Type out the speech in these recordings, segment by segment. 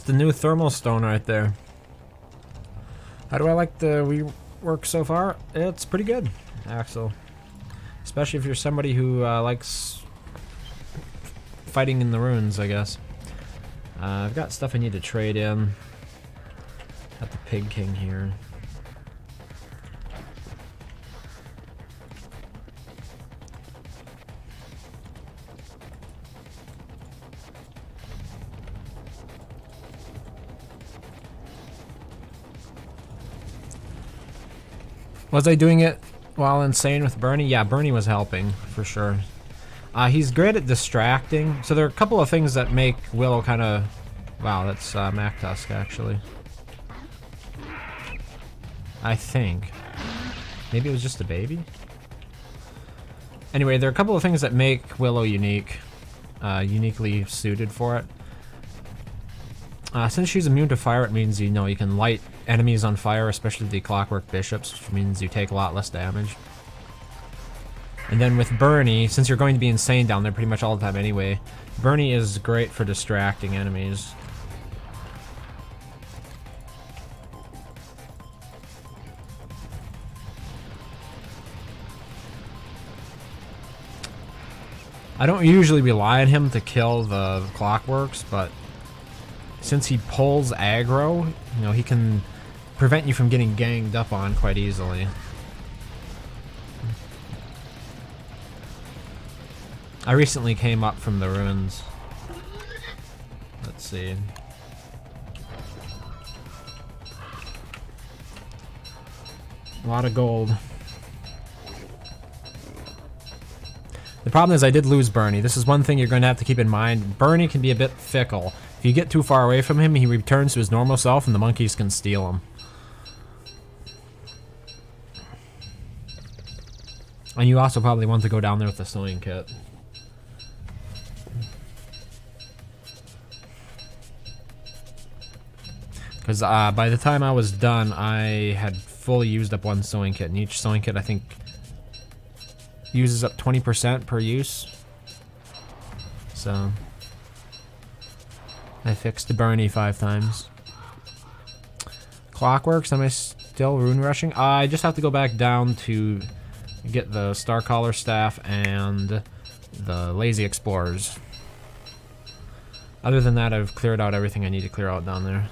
It's the new thermal stone right there. How do I like the rework so far? It's pretty good, Axel. Especially if you're somebody who likes fighting in the ruins, I guess. I've got stuff I need to trade in. Got the Pig King here. Was I doing it while insane with Bernie? Yeah, Bernie was helping, for sure. He's great at distracting. So there are a couple of things that make Willow kind of... Wow, that's Mac Tusk, actually. I think. Maybe it was just a baby? Anyway, there are a couple of things that make Willow unique. Uniquely suited for it. Since she's immune to fire, it means, you know, you can light enemies on fire, especially the Clockwork Bishops, which means you take a lot less damage. And then with Bernie, since you're going to be insane down there pretty much all the time anyway, Bernie is great for distracting enemies. I don't usually rely on him to kill the Clockworks, but since he pulls aggro, you know, he can prevent you from getting ganged up on quite easily. I recently came up from the ruins. Let's see. A lot of gold. The problem is I did lose Bernie. This is one thing you're going to have to keep in mind. Bernie can be a bit fickle. If you get too far away from him, he returns to his normal self and the monkeys can steal him. And you also probably want to go down there with the sewing kit. Because by the time I was done, I had fully used up one sewing kit. And each sewing kit, I think, uses up 20% per use. So I fixed the Bernie 5 times. Clockworks, am I still rune rushing? I just have to go back down to get the Star Collar Staff and the Lazy Explorers. Other than that, I've cleared out everything I need to clear out down there.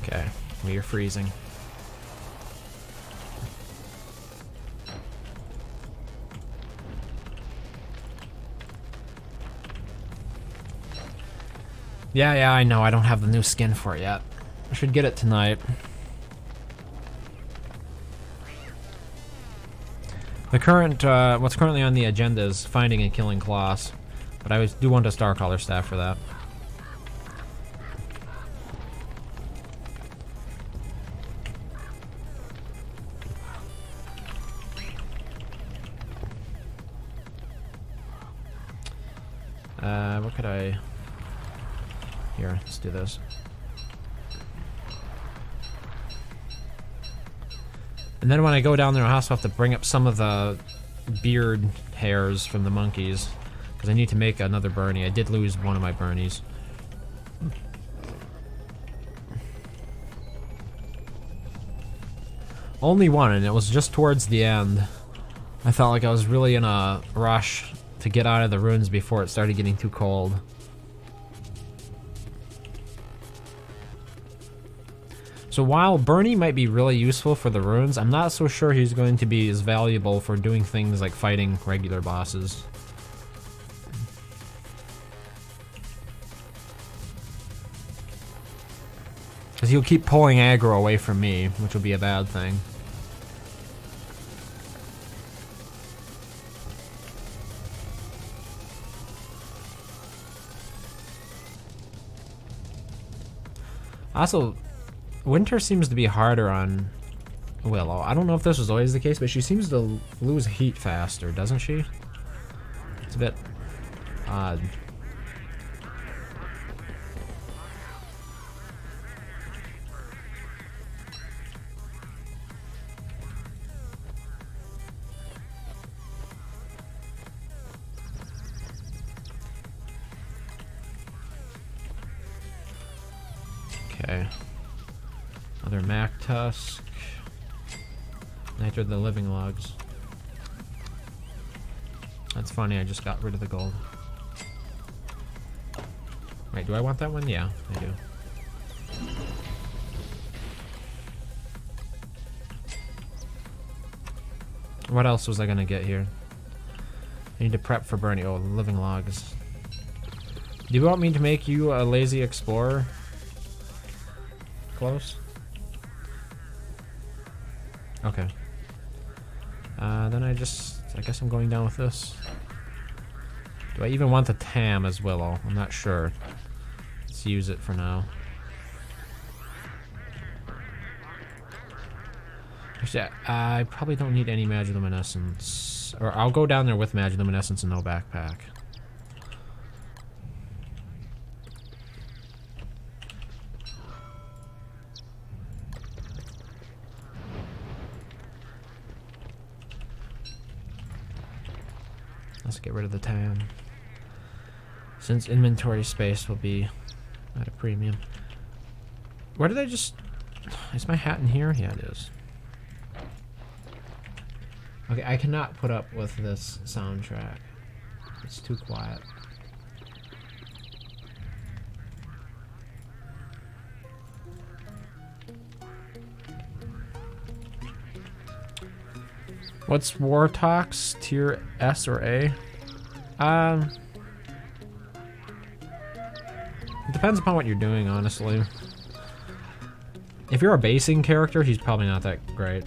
Okay, we are freezing. Yeah, I know. I don't have the new skin for it yet. I should get it tonight. The current, what's currently on the agenda is finding and killing KLAUS, but I do want a Star Collar Staff for that. What could I... Here, let's do this. And then when I go down there, I'll also have to bring up some of the beard hairs from the monkeys, because I need to make another Bernie. I did lose one of my Bernies. Only one, and it was just towards the end. I felt like I was really in a rush to get out of the ruins before it started getting too cold. So while Bernie might be really useful for the ruins, I'm not so sure he's going to be as valuable for doing things like fighting regular bosses. Because he'll keep pulling aggro away from me, which will be a bad thing. Also, winter seems to be harder on Willow. I don't know if this was always the case, but she seems to lose heat faster, doesn't she? It's a bit odd. Okay. Another Mac Tusk. Nitro the living logs. That's funny, I just got rid of the gold. Wait, do I want that one? Yeah, I do. What else was I gonna get here? I need to prep for Bernie. Oh, the living logs. Do you want me to make you a lazy explorer? Close? Okay. Then I guess I'm going down with this. Do I even want the Tam as Willow? I'm not sure. Let's use it for now. Actually, I probably don't need any Magiluminescence. Or I'll go down there with Magiluminescence and no backpack. Let's get rid of the Tam, since inventory space will be at a premium. Where did I just... Is my hat in here? Yeah, it is. Okay, I cannot put up with this soundtrack. It's too quiet. What's War Talks? Tier S or A? It depends upon what you're doing, honestly. If you're a basing character, he's probably not that great.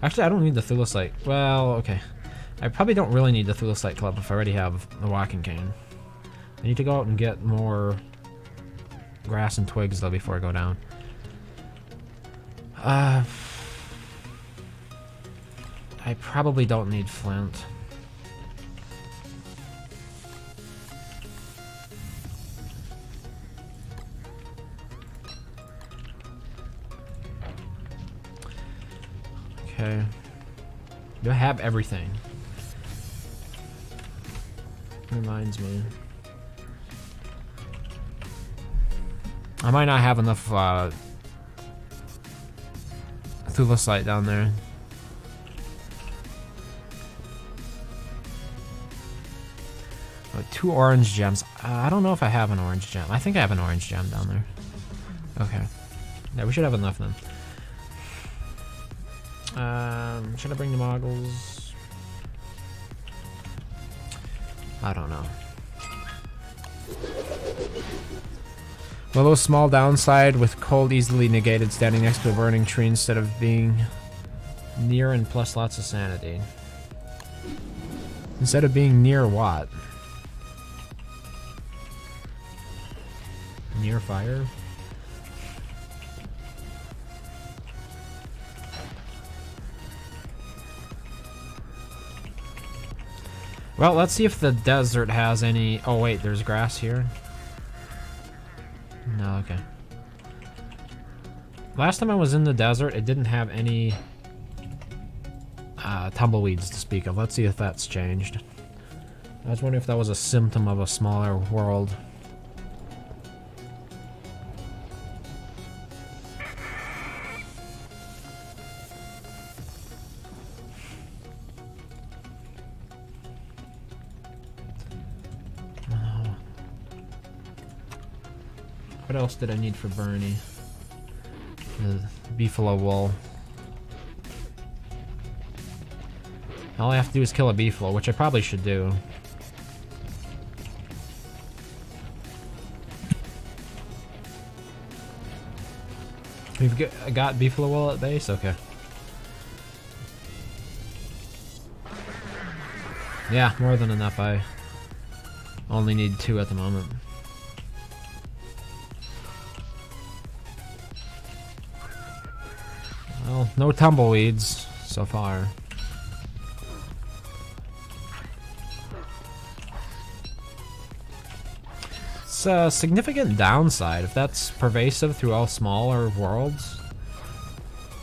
Actually, I don't need the Thulecite. Well, okay. I probably don't really need the Thulecite Club if I already have the Walking Cane. I need to go out and get more grass and twigs, though, before I go down. I probably don't need flint. Okay. Do I have everything? Reminds me. I might not have enough Thulecite down there. Oh, 2 orange gems. I don't know if I have an orange gem. I think I have an orange gem down there. Okay. Yeah, we should have enough then. Should I bring the moggles? I don't know. Willow's small downside with cold easily negated standing next to a burning tree instead of being near and plus lots of sanity. Instead of being near what? Near fire? Well, let's see if the desert has any... Oh wait, there's grass here. No, okay. Last time I was in the desert, it didn't have any tumbleweeds to speak of. Let's see if that's changed. I was wondering if that was a symptom of a smaller world. What else did I need for Bernie? The beefalo wool. All I have to do is kill a beefalo, which I probably should do. We've got beefalo wool at base? Okay. Yeah, more than enough. I only need 2 at the moment. Well, no tumbleweeds so far. It's a significant downside if that's pervasive through all smaller worlds.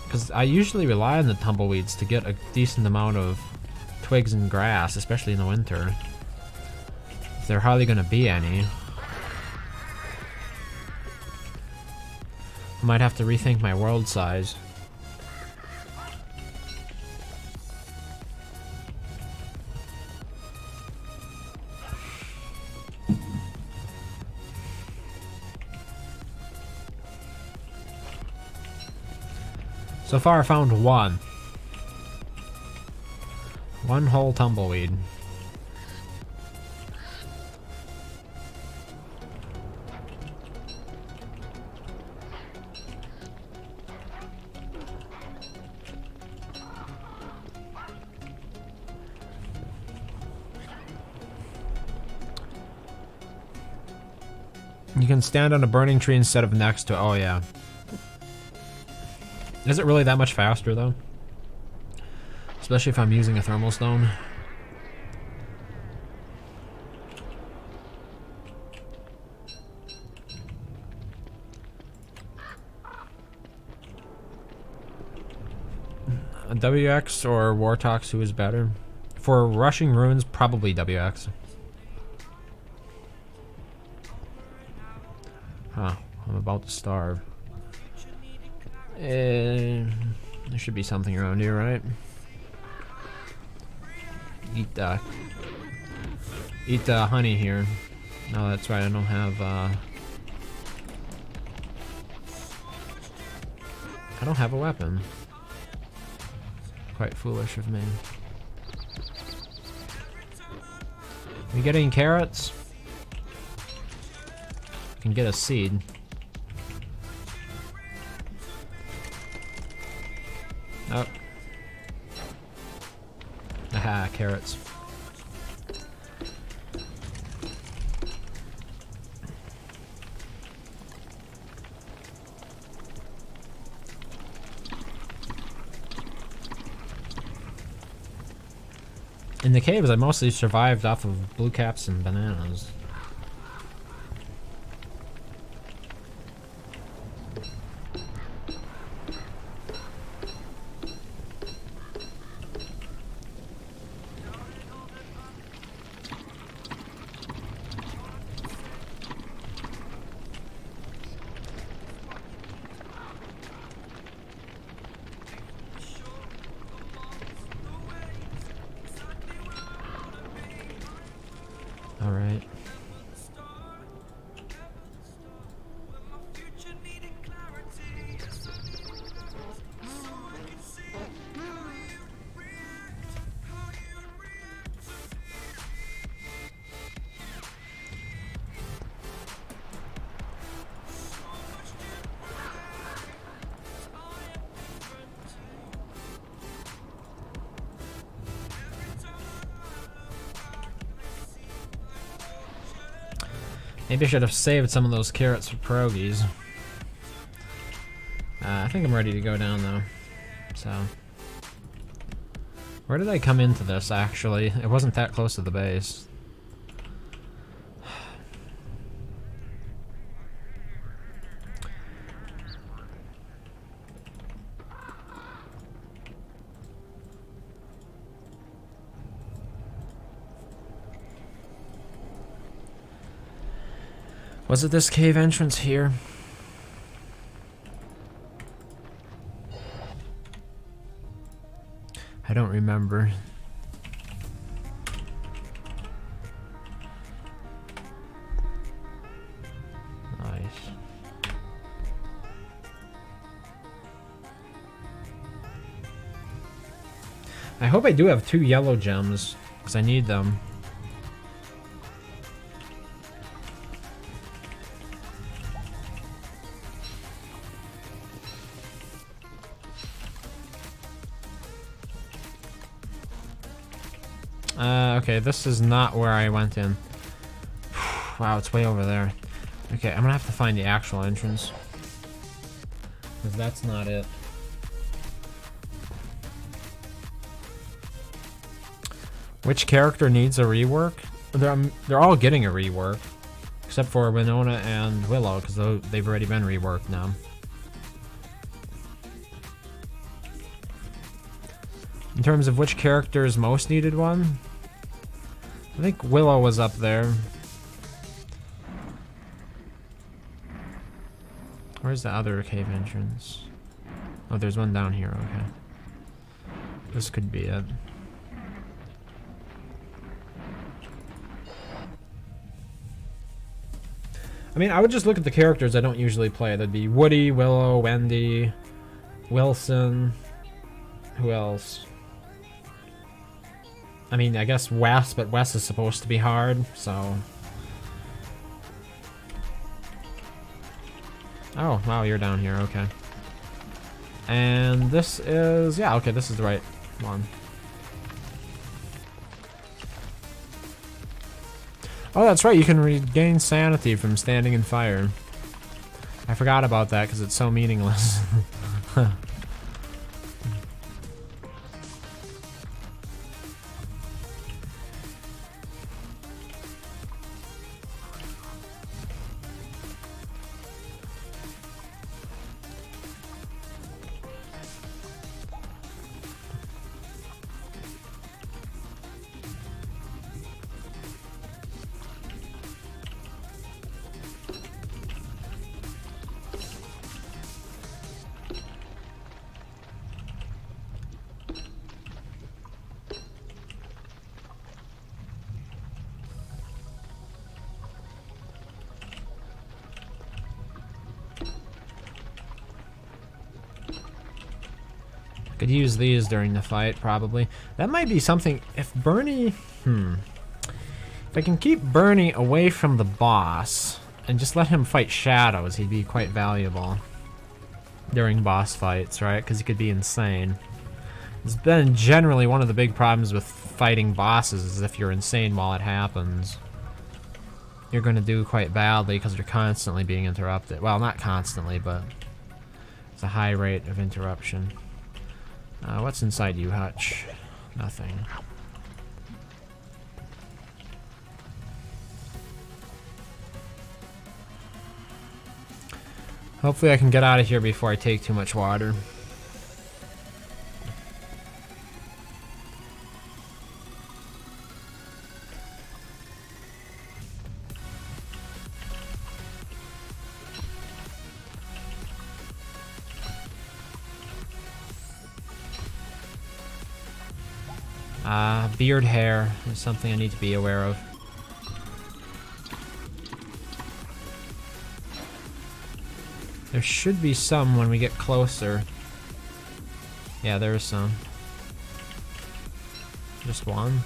Because I usually rely on the tumbleweeds to get a decent amount of twigs and grass, especially in the winter. There are hardly going to be any. I might have to rethink my world size. So far I found one. One whole tumbleweed. You can stand on a burning tree instead of next to it. Oh yeah. Is it really that much faster though? Especially if I'm using a thermal stone. A WX or Wartox, who is better? For rushing ruins, probably WX. Huh, I'm about to starve. There should be something around here, right? Eat the honey here. No, that's right, I don't have, I don't have a weapon. Quite foolish of me. We getting carrots? Can get a seed. Oh. Aha, carrots. In the caves, I mostly survived off of blue caps and bananas. All right. Maybe I should have saved some of those carrots for pierogies. I think I'm ready to go down though. So, where did I come into this actually? It wasn't that close to the base. Was it this cave entrance here? I don't remember. Nice. I hope I do have 2 yellow gems, because I need them. Okay, this is not where I went in. Wow, it's way over there. Okay, I'm gonna have to find the actual entrance, because that's not it. Which character needs a rework? They're all getting a rework. Except for Winona and Willow, because they've already been reworked now. In terms of which characters most needed one, I think Willow was up there. Where's the other cave entrance? Oh, there's one down here, okay. This could be it. I mean, I would just look at the characters I don't usually play. That'd be Woody, Willow, Wendy, Wilson. Who else? I mean, I guess Wes, but Wes is supposed to be hard, so... Oh, wow, you're down here, okay. And this is... yeah, okay, this is the right one. Oh, that's right, you can regain sanity from standing in fire. I forgot about that because it's so meaningless. Could use these during the fight, probably. That might be something... if Bernie... If I can keep Bernie away from the boss and just let him fight shadows, he'd be quite valuable during boss fights, right? Because he could be insane. It's been generally one of the big problems with fighting bosses is if you're insane while it happens, you're going to do quite badly because you're constantly being interrupted. Well, not constantly, but it's a high rate of interruption. What's inside you, Hutch? Nothing. Hopefully I can get out of here before I take too much water. Beard hair is something I need to be aware of. There should be some when we get closer. Yeah, there is some. Just one.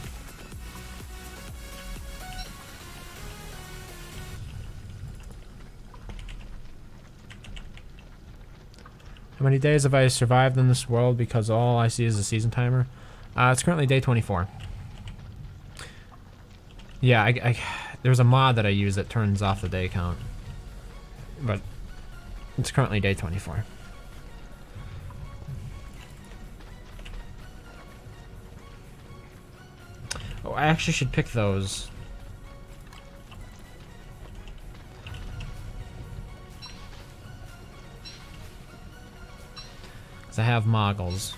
How many days have I survived in this world because all I see is a season timer? It's currently day 24. Yeah, there's a mod that I use that turns off the day count. But it's currently day 24. Oh, I actually should pick those. Because I have moggles.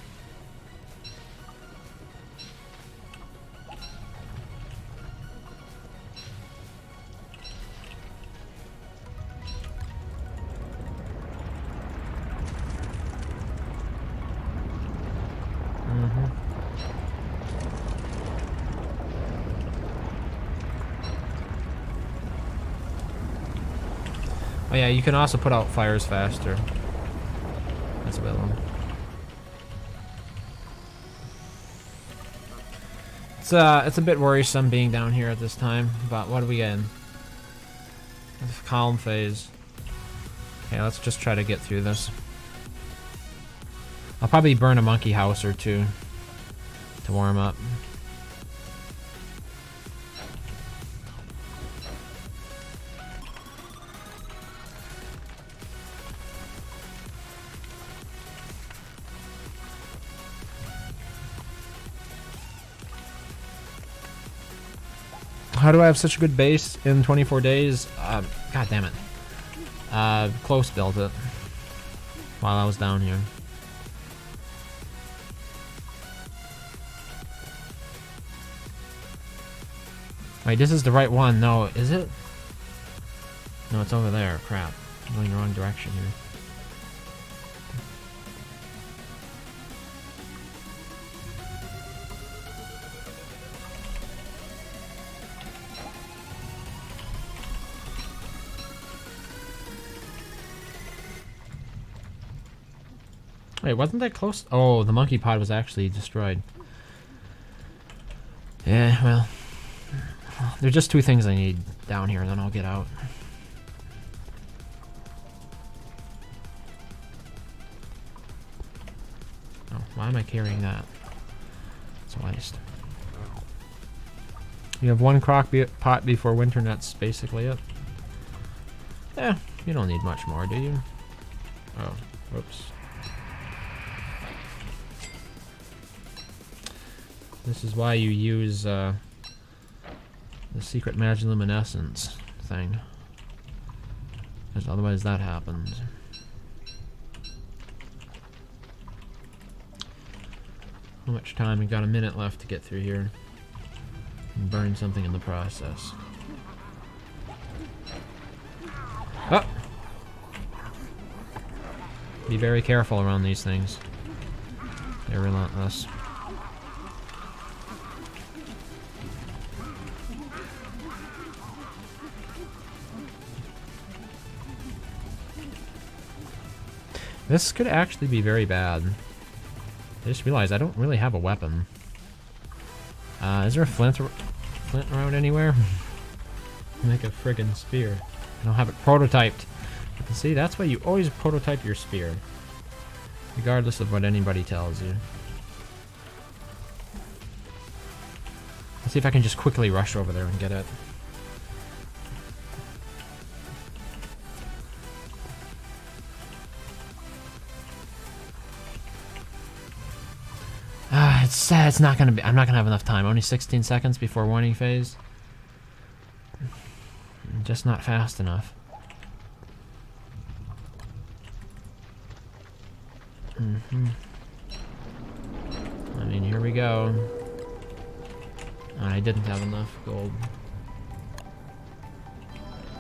Oh yeah, you can also put out fires faster. That's Willow. It's a bit worrisome being down here at this time, but what are we getting? Calm phase. Okay, let's just try to get through this. I'll probably burn a monkey house or two to warm up. How do I have such a good base in 24 days? God damn it. KLAUS built it while I was down here. Wait, this is the right one. No, is it? No, it's over there. Crap. I'm going the wrong direction here. Wait, wasn't that close? Oh, the monkey pod was actually destroyed. Yeah, well. There's just 2 things I need down here, and then I'll get out. Oh, why am I carrying that? It's a waste. You have 1 crock pot before winter, and that's basically it. Yeah, you don't need much more, do you? Oh, whoops. This is why you use the secret magiluminescence thing, because otherwise that happens. How much time? We got a minute left to get through here and burn something in the process. Oh! Be very careful around these things. They're relentless. This could actually be very bad. I just realized I don't really have a weapon. Is there a flint around anywhere? Make a friggin' spear. I don't have it prototyped. See, that's why you always prototype your spear, regardless of what anybody tells you. Let's see if I can just quickly rush over there and get it. It's sad. It's not gonna be. I'm not gonna have enough time. Only 16 seconds before warning phase. Just not fast enough. I mean, here we go. I didn't have enough gold.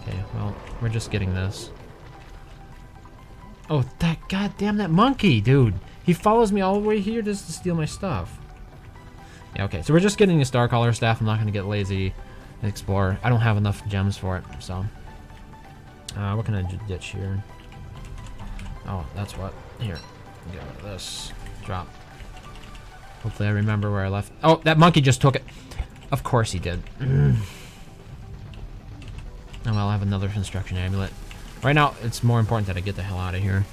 Okay, well, we're just getting this. Oh, that goddamn that monkey, dude! He follows me all the way here just to steal my stuff. Yeah, okay, so we're just getting the Star Caller staff. I'm not gonna get lazy and explore. I don't have enough gems for it, so. What can I ditch here? Oh, that's what. Here, get rid of this. Drop. Hopefully I remember where I left. Oh, that monkey just took it. Of course he did. Oh, well, I'll have another construction amulet. Right now, it's more important that I get the hell out of here.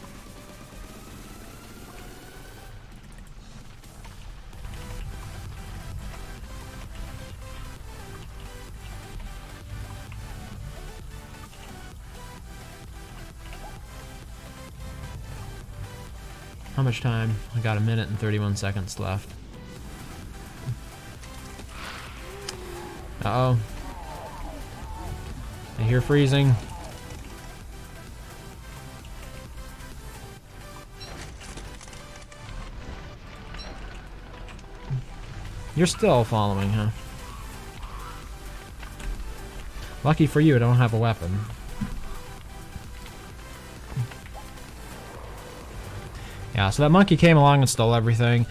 How much time? I got 1 minute and 31 seconds left. Uh-oh. I hear freezing. You're still following, huh? Lucky for you, I don't have a weapon. Yeah, so that monkey came along and stole everything.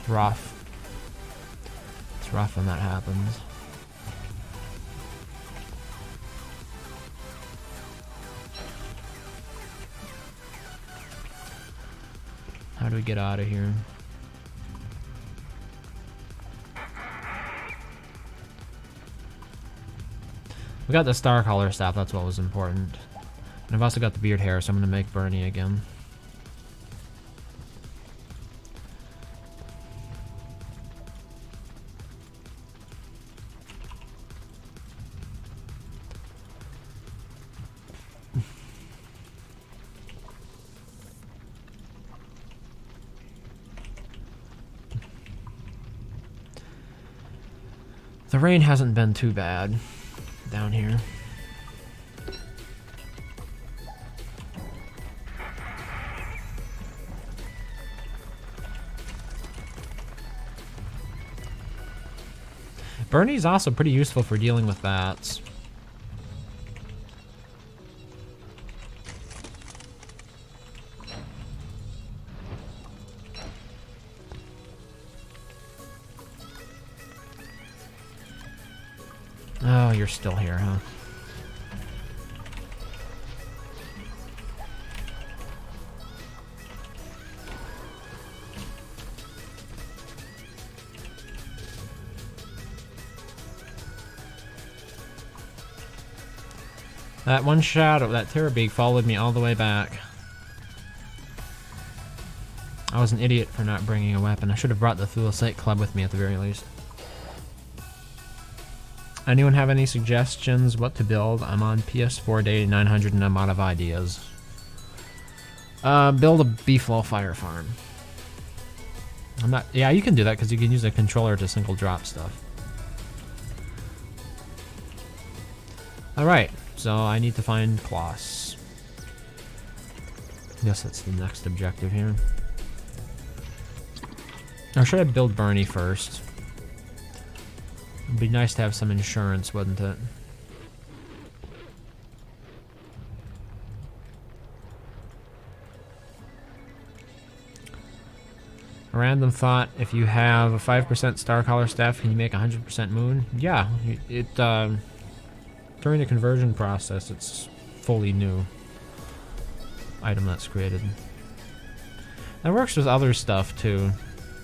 Rough. It's rough when that happens. How do we get out of here? We got the Star Caller staff, that's what was important. And I've also got the beard hair, so I'm gonna make Bernie again. The rain hasn't been too bad down here. Bernie's also pretty useful for dealing with bats. Oh, you're still here, huh? That one shot of that Terrorbeak followed me all the way back. I was an idiot for not bringing a weapon. I should have brought the Thulecite Club with me at the very least. Anyone have any suggestions what to build? I'm on PS4 day 900 and I'm out of ideas. Build a Beefalo fire farm. I'm not. Yeah, you can do that because you can use a controller to single drop stuff. Alright, so I need to find KLAUS. I guess that's the next objective here. Or should I build Bernie first? It'd be nice to have some insurance, wouldn't it? A random thought, if you have a 5% star color staff, can you make 100% moon? Yeah, it during the conversion process, it's fully new item that's created. That works with other stuff too,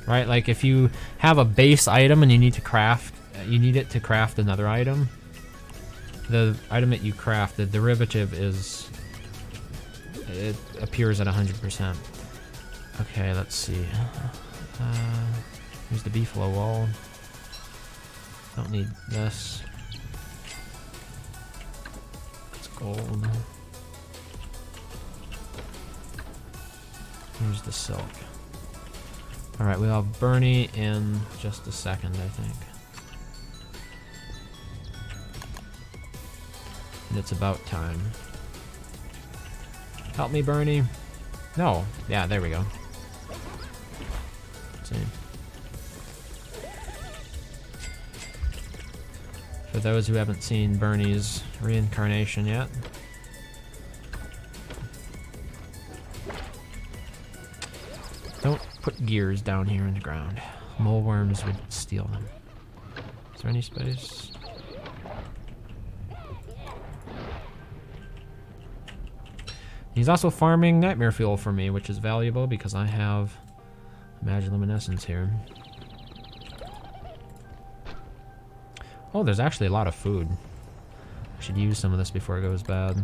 right? Like if you have a base item and you need to craft, you need it to craft another item. The item that you craft, the derivative is, it appears at 100%. Okay, let's see. Here's the Beefalo wall. Don't need this. It's gold. Here's the silk. Alright, we'll have Bernie in just a second, I think. And it's about time. Help me, Bernie. No. Yeah, there we go. See. For those who haven't seen Bernie's reincarnation yet. Don't put gears down here in the ground. Mole worms would steal them. Is there any space? He's also farming nightmare fuel for me, which is valuable because I have Magiluminescence here. Oh, there's actually a lot of food. I should use some of this before it goes bad.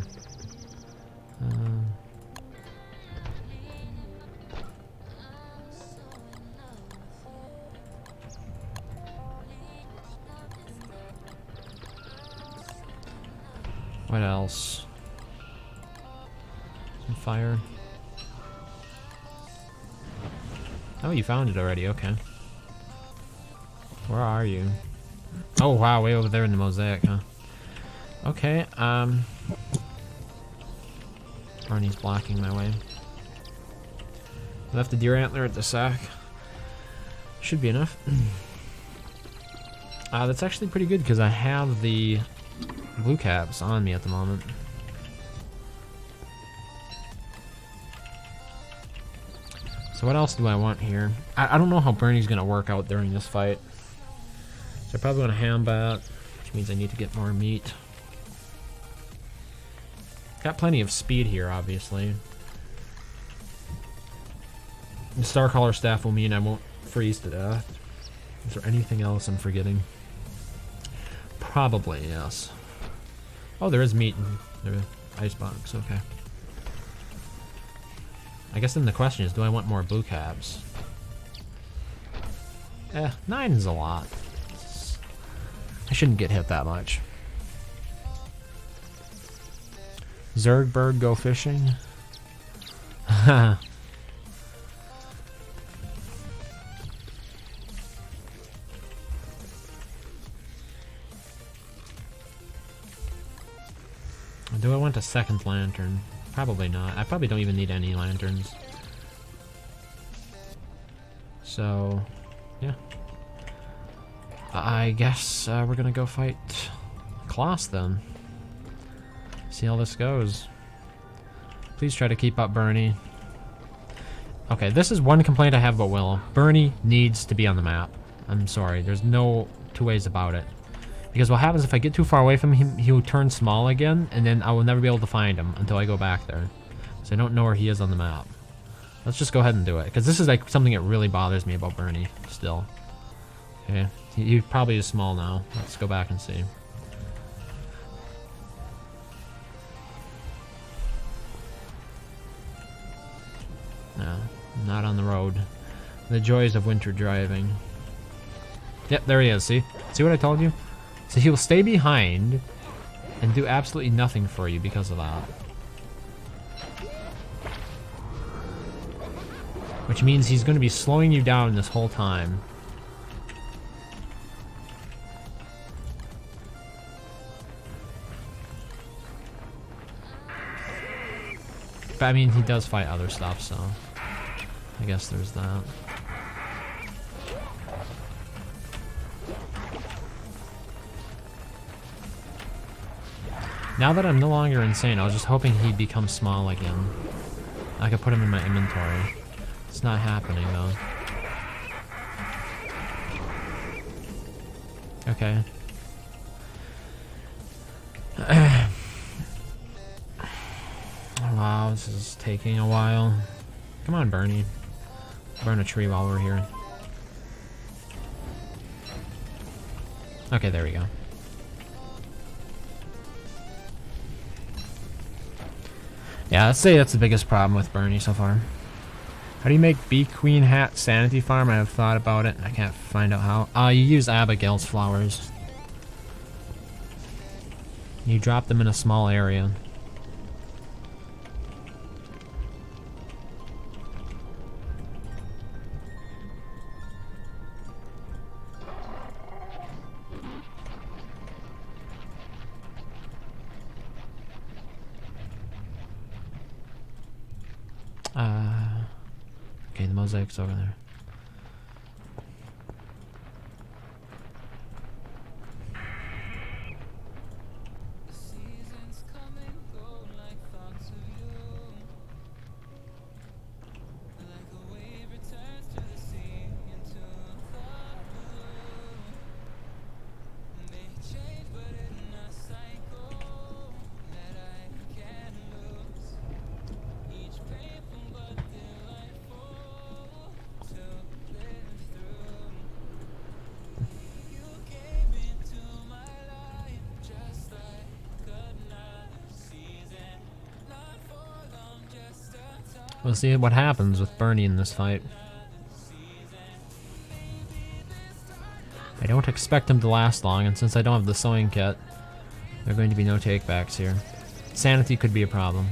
What else? Some fire. Oh, you found it already, okay. Where are you? Oh wow, way over there in the mosaic, huh? Okay, Barney's blocking my way. Left a deer antler at the sack. Should be enough. That's actually pretty good because I have the blue caps on me at the moment. So what else do I want here? I don't know how Bernie's gonna work out during this fight. So I probably want a ham bat, which means I need to get more meat. Got plenty of speed here, obviously. The star color staff will mean I won't freeze to death. Is there anything else I'm forgetting? Probably, yes. Oh, there is meat in the icebox, okay. I guess then the question is, do I want more blue caps? 9 is a lot. I shouldn't get hit that much. Zergbird go fishing? Do I want a second lantern? Probably not. I probably don't even need any lanterns. So, yeah. I guess we're gonna go fight KLAUS then. See how this goes. Please try to keep up, Bernie. Okay, this is one complaint I have about Willow. Bernie needs to be on the map. I'm sorry, there's no two ways about it. Because what happens if I get too far away from him, he'll turn small again, and then I will never be able to find him until I go back there. So I don't know where he is on the map. Let's just go ahead and do it, because this is like something that really bothers me about Bernie, still. Okay, he probably is small now. Let's go back and see. No, not on the road. The joys of winter driving. Yep, there he is, see? See what I told you? So he will stay behind and do absolutely nothing for you because of that. Which means he's going to be slowing you down this whole time. But I mean, he does fight other stuff, so I guess there's that. Now that I'm no longer insane, I was just hoping he'd become small again. I could put him in my inventory. It's not happening though. Okay. Wow, this is taking a while. Come on, Bernie. Burn a tree while we're here. Okay, there we go. Yeah, I'd say that's the biggest problem with Bernie so far. How do you make Bee Queen Hat Sanity Farm? I have thought about it. I can't find out how. You use Abigail's flowers. You drop them in a small area. Okay, the mosaic's over there. We'll see what happens with Bernie in this fight. I don't expect him to last long, and since I don't have the sewing kit, there are going to be no takebacks here. Sanity could be a problem.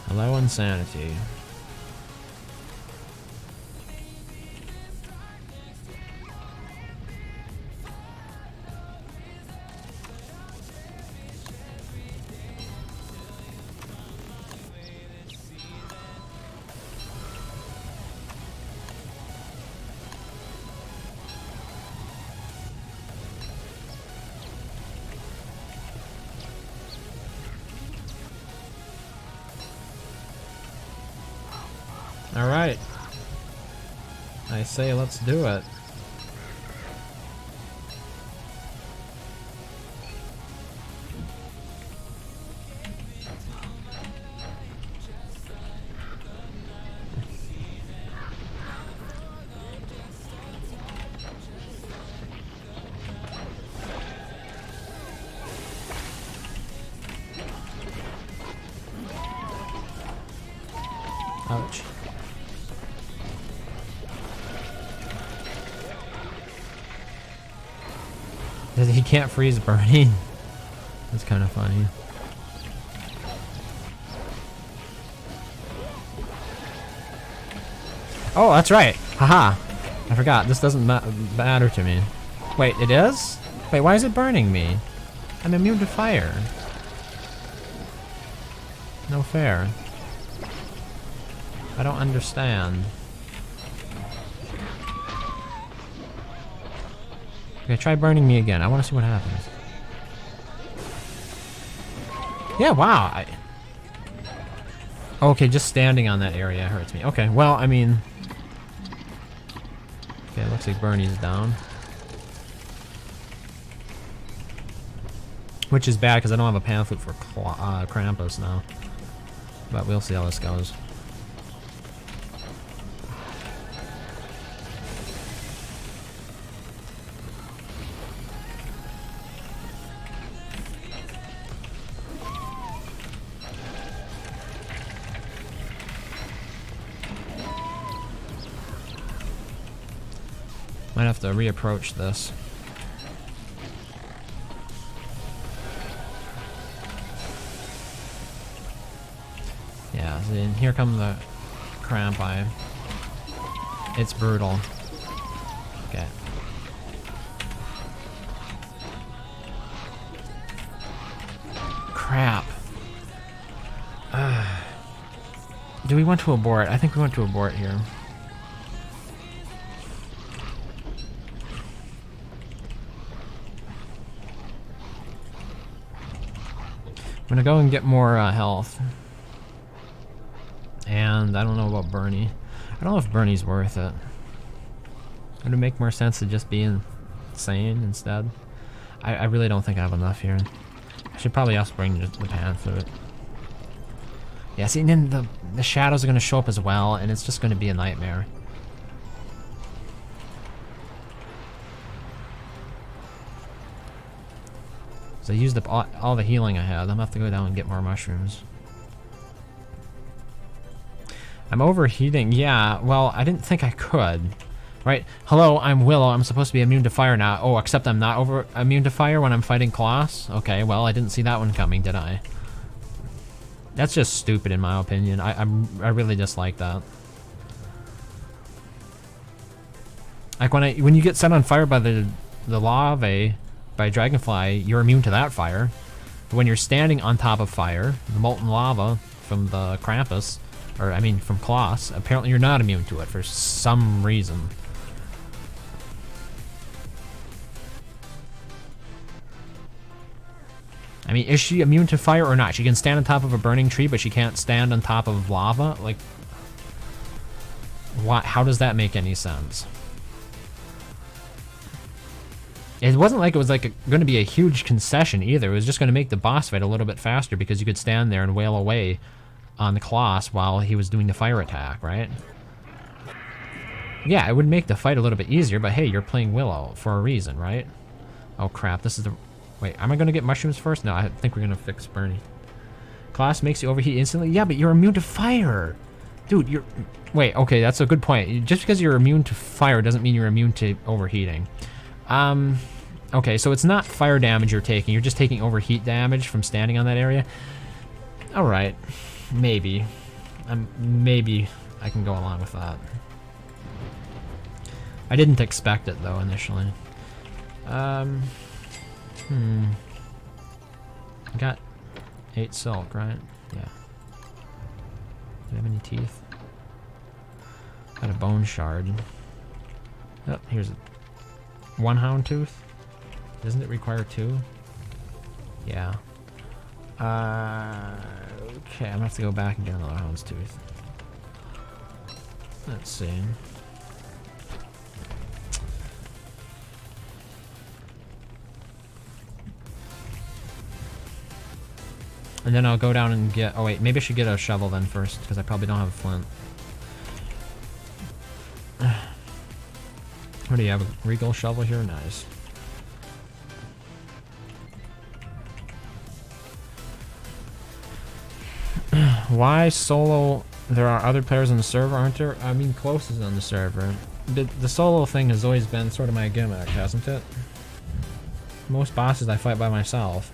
Hello, insanity. All right. I say let's do it. Ouch. He can't freeze burning. That's kind of funny. Oh, that's right. Haha. I forgot. This doesn't matter to me. Wait, it is? Wait, why is it burning me? I'm immune to fire. No fair. I don't understand. Okay, try burning me again. I want to see what happens. Yeah, wow. Okay, just standing on that area hurts me. Okay, well, I mean... Okay, it looks like Bernie's down. Which is bad, because I don't have a pamphlet for Krampus now. But we'll see how this goes. Might have to reapproach this. Yeah, so then here come the Krampi. It's brutal. Okay. Crap. Do we want to abort? I think we want to abort here. I'm gonna go and get more health. And I don't know about Bernie. I don't know if Bernie's worth it. Would it make more sense to just be insane instead? I really don't think I have enough here. I should probably also bring the pamphlet. Yeah, see, and then the shadows are gonna show up as well, and it's just gonna be a nightmare. So I used up all the healing I had. I'm gonna have to go down and get more mushrooms. I'm overheating. Yeah, well, I didn't think I could. Right? Hello, I'm Willow. I'm supposed to be immune to fire now. Oh, except I'm not immune to fire when I'm fighting KLAUS? Okay, well, I didn't see that one coming, did I? That's just stupid in my opinion. I really dislike that. Like when you get set on fire by the lava, by Dragonfly, you're immune to that fire. But when you're standing on top of fire, the molten lava from the Krampus, or I mean from KLAUS, apparently you're not immune to it for some reason. I mean, is she immune to fire or not? She can stand on top of a burning tree, but she can't stand on top of lava? Like, what? How does that make any sense? It wasn't like it was like going to be a huge concession either. It was just going to make the boss fight a little bit faster because you could stand there and wail away on the KLAUS while he was doing the fire attack, right? Yeah, it would make the fight a little bit easier, but hey, you're playing Willow for a reason, right? Oh crap, this is the... Wait, am I going to get mushrooms first? No, I think we're going to fix Bernie. KLAUS makes you overheat instantly? Yeah, but you're immune to fire! Dude, you're... Wait, okay, that's a good point. Just because you're immune to fire doesn't mean you're immune to overheating. Okay, so it's not fire damage you're taking. You're just taking overheat damage from standing on that area. Alright. Maybe. Maybe I can go along with that. I didn't expect it, though, initially. I got 8 silk, right? Yeah. Do I have any teeth? Got a bone shard. Oh, here's a 1 hound tooth. Doesn't it require 2? Yeah. Okay, I'm gonna have to go back and get another hound's tooth. Let's see. And then I'll go down and get... Oh wait, maybe I should get a shovel then first, because I probably don't have a flint. What do you have, a regal shovel here? Nice. Why solo? There are other players on the server, aren't there? I mean, KLAUS is on the server. The solo thing has always been sort of my gimmick, hasn't it? Most bosses I fight by myself.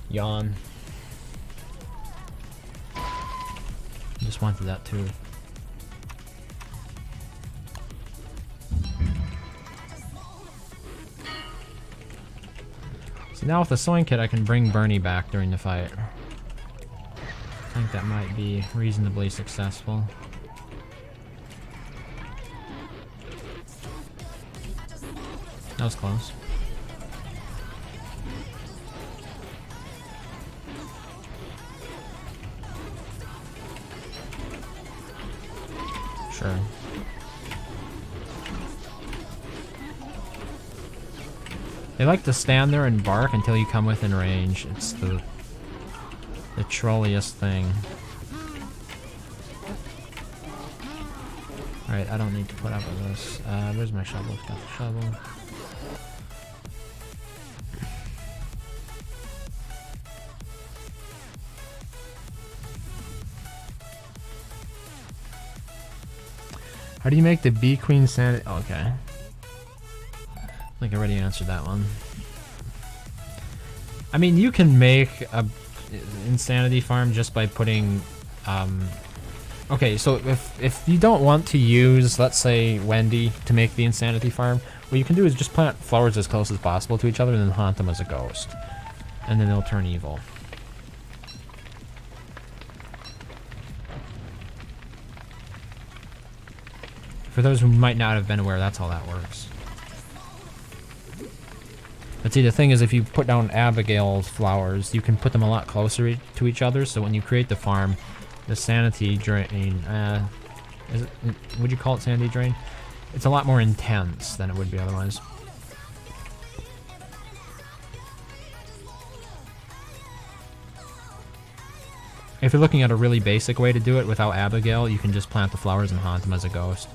Yawn. Just wanted that too. See, now with the sewing kit, I can bring Bernie back during the fight. I think that might be reasonably successful. That was close. Sure. They like to stand there and bark until you come within range. It's the trolliest thing. Alright, I don't need to put up with this. Where's my shovel? Got the shovel. How do you make the Bee Queen sanity? Oh, okay. I think I already answered that one. I mean, you can make a insanity farm just by putting... okay, so if you don't want to use, let's say, Wendy to make the insanity farm, what you can do is just plant flowers as close as possible to each other and then haunt them as a ghost. And then they'll turn evil. For those who might not have been aware, that's how that works. But see, the thing is, if you put down Abigail's flowers, you can put them a lot closer to each other, so when you create the farm, the sanity drain, would you call it sanity drain? It's a lot more intense than it would be otherwise. If you're looking at a really basic way to do it without Abigail, you can just plant the flowers and haunt them as a ghost.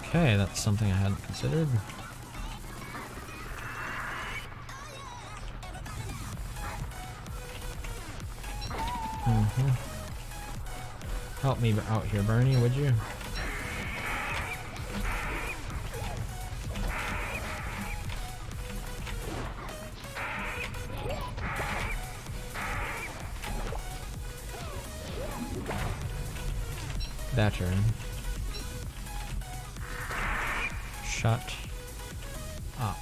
Okay, that's something I hadn't considered. Help me out here, Bernie, would you? That turn. Shut up.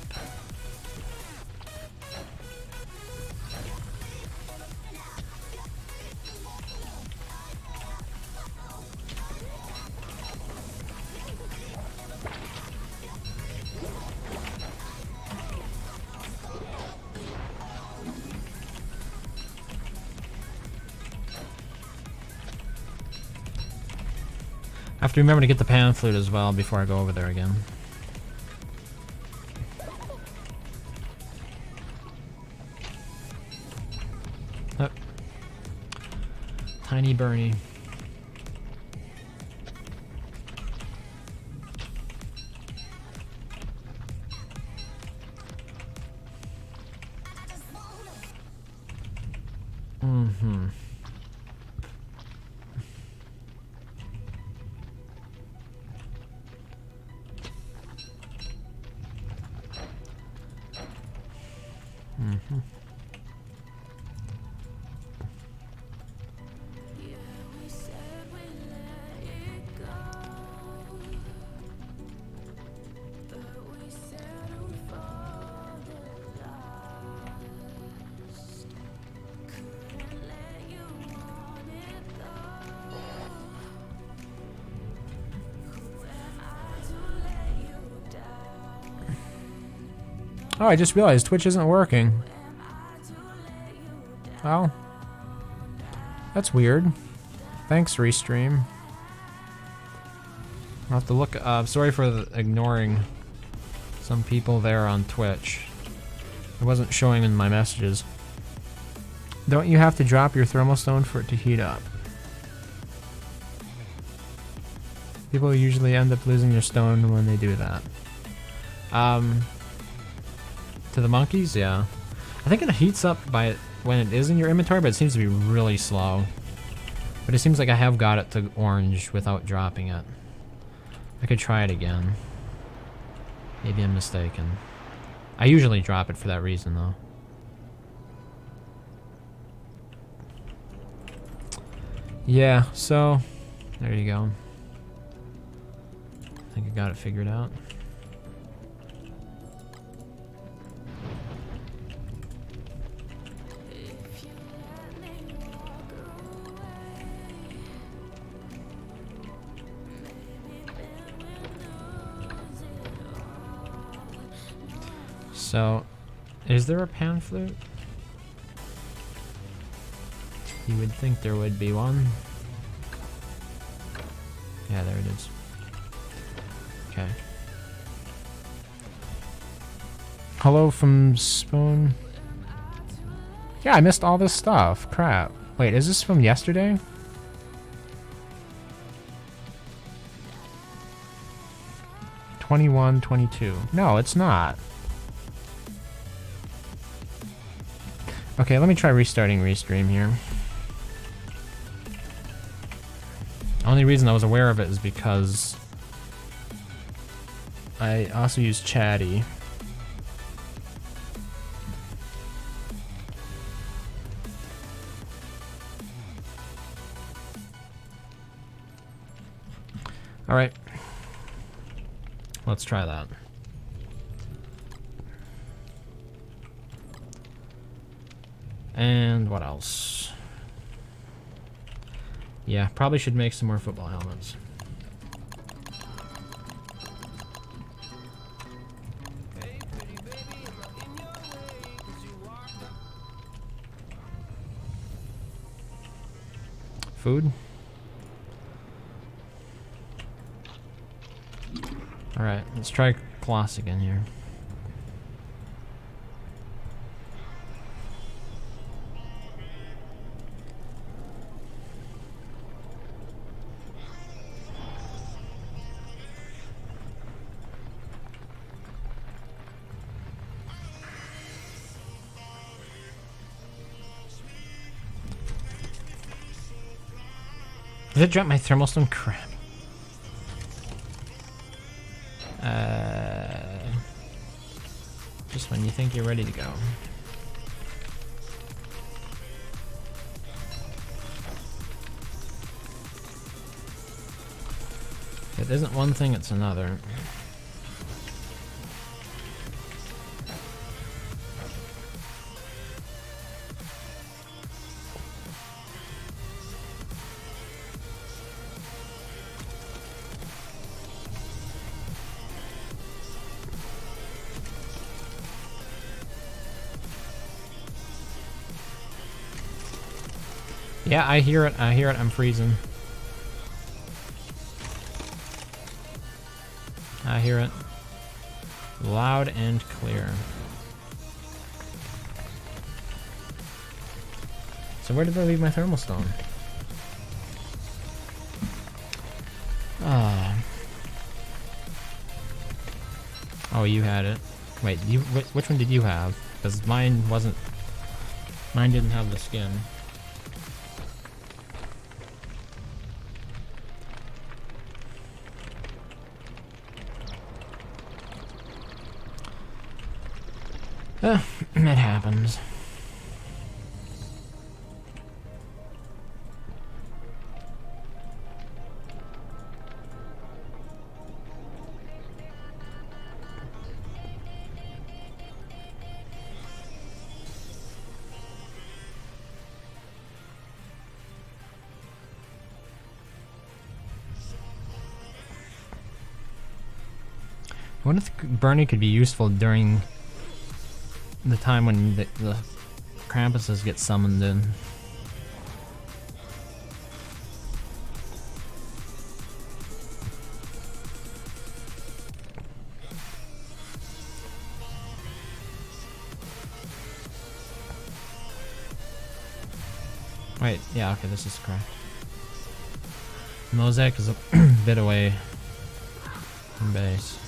I have to remember to get the pan flute as well before I go over there again. Oh. Tiny Bernie. Mm-hmm. Oh, I just realized Twitch isn't working. Oh. That's weird. Thanks, Restream. I'll have to look. Sorry for ignoring some people there on Twitch. It wasn't showing in my messages. Don't you have to drop your thermal stone for it to heat up? People usually end up losing their stone when they do that. To the monkeys, yeah. I think it heats up by when it is in your inventory, but it seems to be really slow. But it seems like I have got it to orange without dropping it. I could try it again. Maybe I'm mistaken. I usually drop it for that reason, though. Yeah, so there you go. I think I got it figured out. So, is there a pan flute? You would think there would be one. Yeah, there it is. Okay. Hello from Spoon. Yeah, I missed all this stuff. Crap. Wait, is this from yesterday? '21, '22. No, it's not. Okay, let me try restarting Restream here. Only reason I was aware of it is because I also use Chatty. Alright. Let's try that. And what else? Yeah, probably should make some more football helmets. Food? Alright, let's try KLAUS again here. Did it drop my thermal stone? Crap. Just when you think you're ready to go. If it isn't one thing, it's another. Yeah, I hear it. I hear it. I'm freezing. I hear it. Loud and clear. So where did I leave my thermal stone? Oh, you had it. Wait, which one did you have? Because mine wasn't... Mine didn't have the skin. It happens. I wonder if Bernie could be useful during the time when the Krampuses get summoned in. Wait, yeah, okay, this is correct. Mosaic is a bit away from base.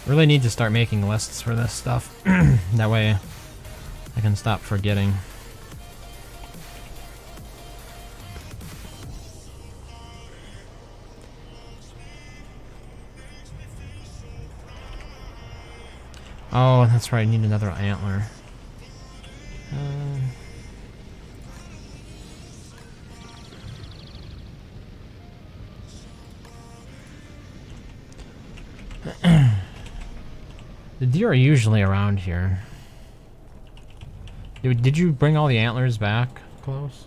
Really need to start making lists for this stuff. That way I can stop forgetting. Oh, that's right, I need another antler. The deer are usually around here. Did you bring all the antlers back, KLAUS?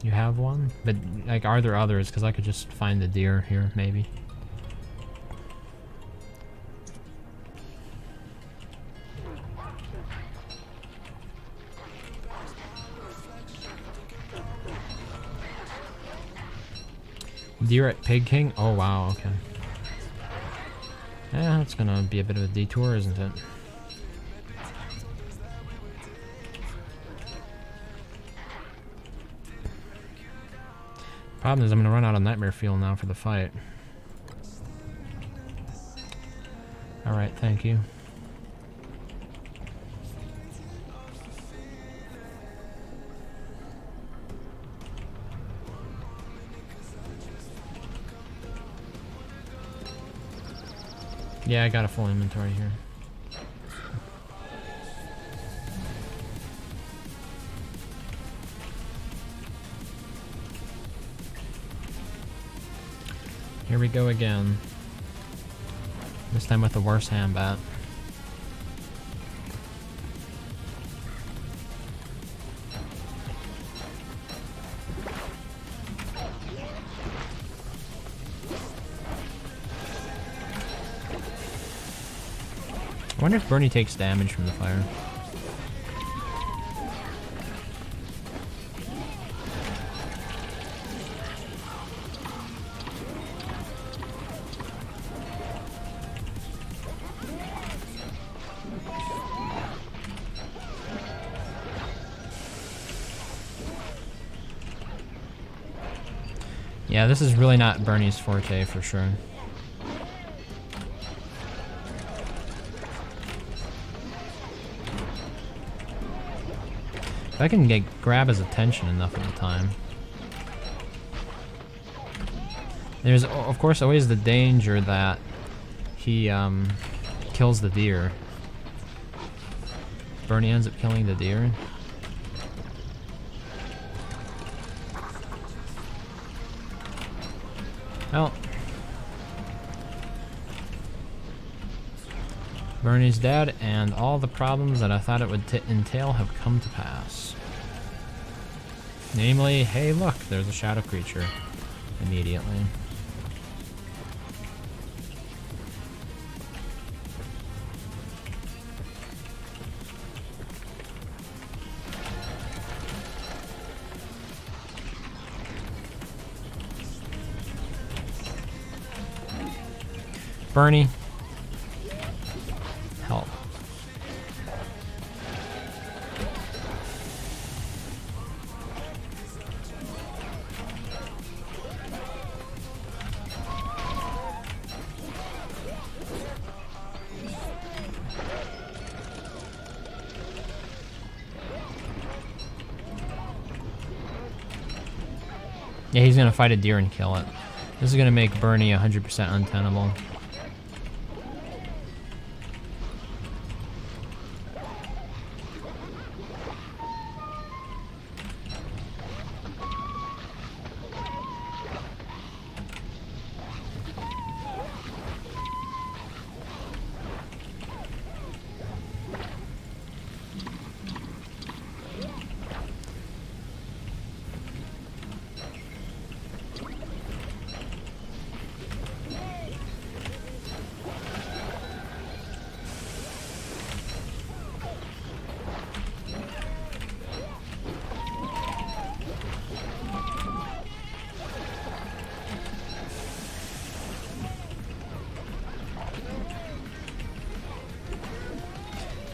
You have one? But, like, are there others? Because I could just find the deer here, maybe. Deer at Pig King? Oh, wow, okay. Yeah, it's gonna be a bit of a detour, isn't it? Problem is I'm gonna run out of nightmare fuel now for the fight. Alright, thank you. Yeah, I got a full inventory here. Here we go again. This time with the worse hand bat. I wonder if Bernie takes damage from the fire. Yeah, this is really not Bernie's forte for sure. If I can grab his attention enough at the time. There's, of course, always the danger that he kills the deer. Bernie ends up killing the deer. Well, Bernie's dead, and all the problems that I thought it would entail have come to pass. Namely, hey look, there's a shadow creature immediately. Bernie, help. Yeah, he's gonna fight a deer and kill it. This is gonna make Bernie 100% untenable.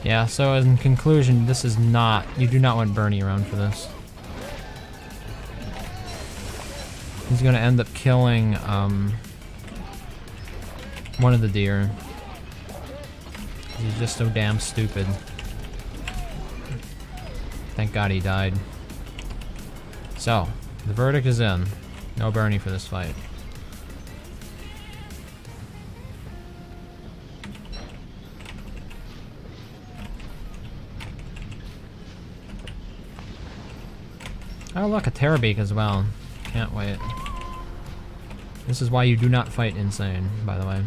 Yeah, so in conclusion, this is not... You do not want Bernie around for this. He's gonna end up killing, one of the deer. He's just so damn stupid. Thank God he died. So, the verdict is in. No Bernie for this fight. Oh look, a Terrorbeak as well. Can't wait. This is why you do not fight Insane, by the way.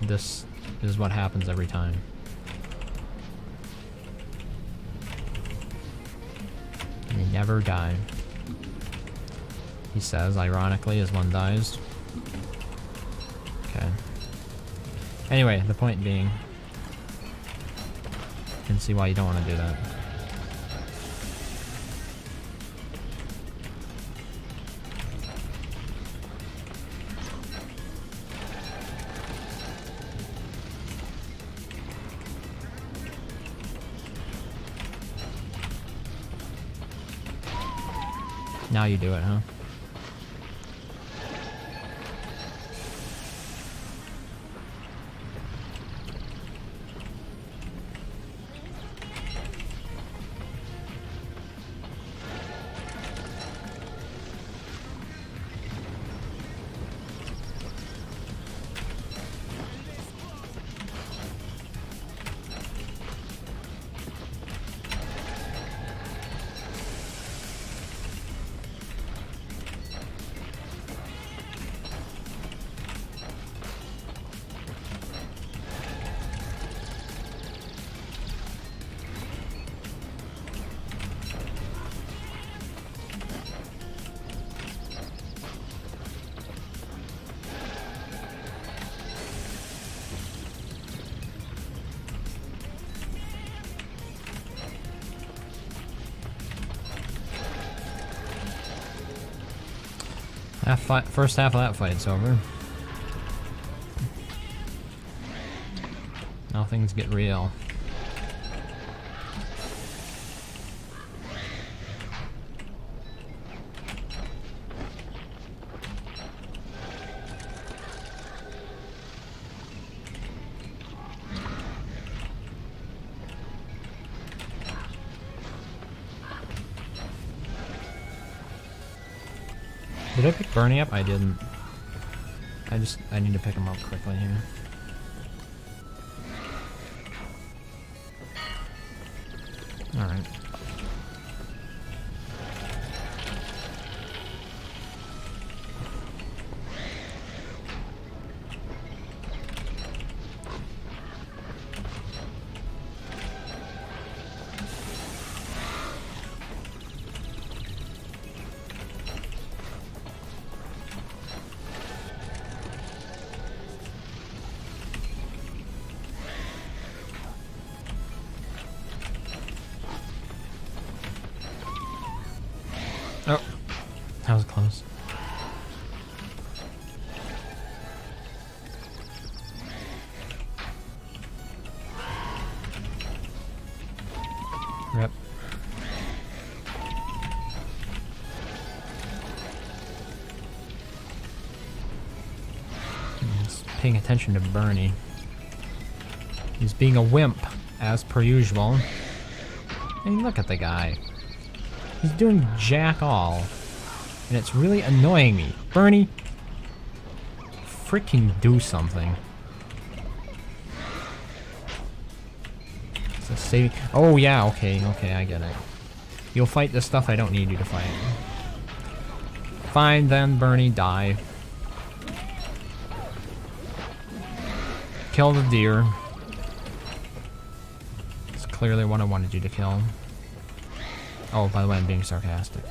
This is what happens every time. You never die. He says, ironically, as one dies. Okay. Anyway, the point being, you can see why you don't want to do that. Now you do it, huh? First half of that fight's over. Now things get real. Did I pick Bernie up? I didn't. I need to pick him up quickly here. Alright. Oh, that was close. Yep. He's paying attention to Bernie. He's being a wimp, as per usual. I mean, look at the guy. He's doing jack all. And it's really annoying me. Bernie! Freaking do something. It's a saving. Oh yeah, okay, I get it. You'll fight the stuff I don't need you to fight. Fine then, Bernie, die. Kill the deer. It's clearly what I wanted you to kill. Oh, by the way, I'm being sarcastic.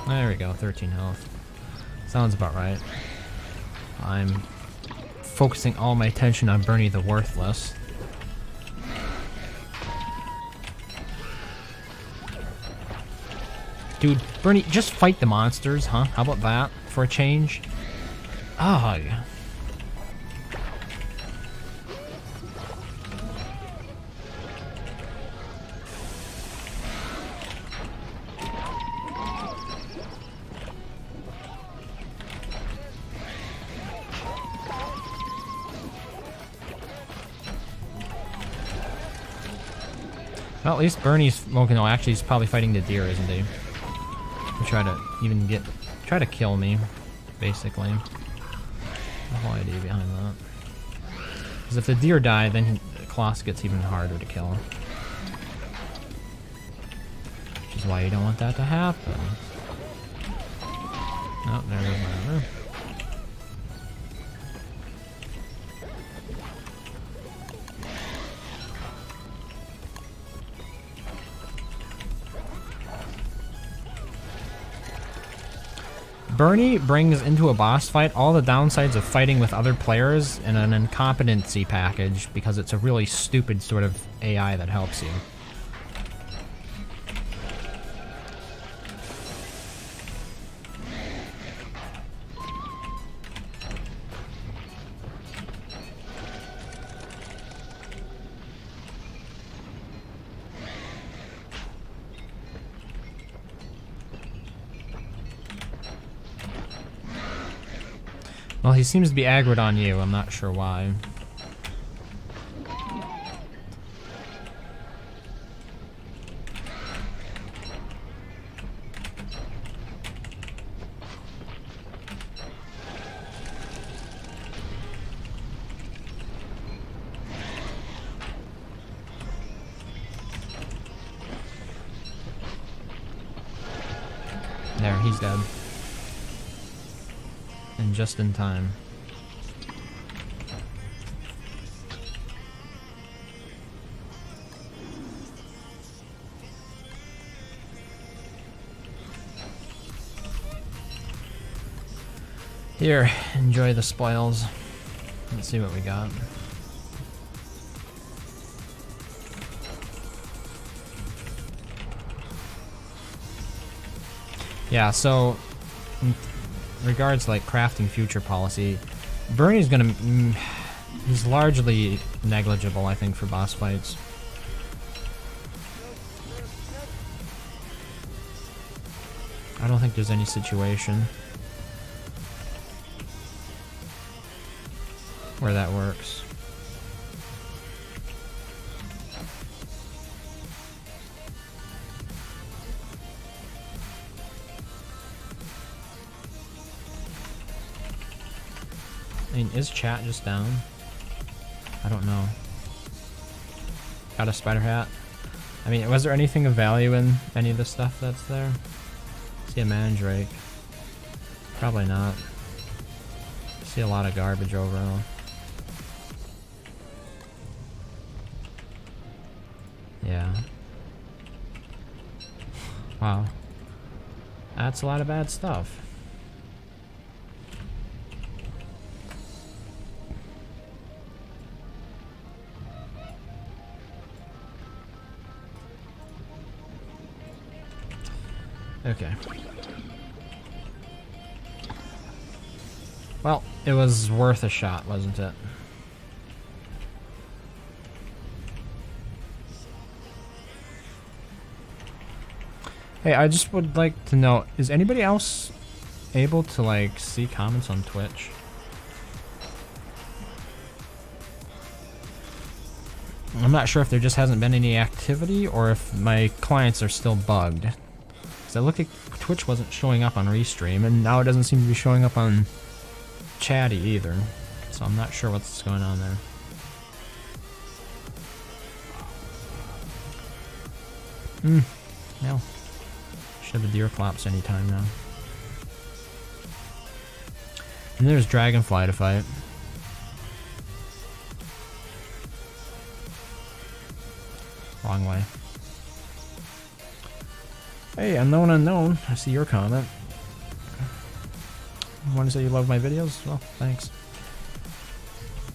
There we go, 13 health. Sounds about right. I'm focusing all my attention on Bernie the Worthless. Dude, Bernie, just fight the monsters, huh? How about that for a change? Oh, yeah. Well, at least Bernie's, well, no, actually he's probably fighting the deer, isn't he? To try to even try to kill me, basically. The whole idea behind that. Because if the deer die, then KLAUS gets even harder to kill. Which is why you don't want that to happen. Oh, there goes my armor. Bernie brings into a boss fight all the downsides of fighting with other players in an incompetency package because it's a really stupid sort of AI that helps you. Well, he seems to be aggroed on you. I'm not sure why. There, he's dead. And just in time. Here, enjoy the spoils. Let's see what we got. Yeah, so in regards like crafting future policy, Bernie's gonna he's largely negligible, I think, for boss fights. I don't think there's any situation where that works. I mean, is chat just down? I don't know. Got a spider hat. I mean, was there anything of value in any of the stuff that's there? See a mandrake. Probably not. See a lot of garbage overall. Yeah. Wow. That's a lot of bad stuff. Okay. Well, it was worth a shot, wasn't it? Hey, I just would like to know, is anybody else able to, like, see comments on Twitch? I'm not sure if there just hasn't been any activity or if my clients are still bugged. Because it looked like Twitch wasn't showing up on Restream, and now it doesn't seem to be showing up on Chatty either. So I'm not sure what's going on there. No. Should have a deer flops anytime now. And there's Dragonfly to fight. Wrong way. Hey, unknown unknown. I see your comment. You want to say you love my videos? Well, thanks.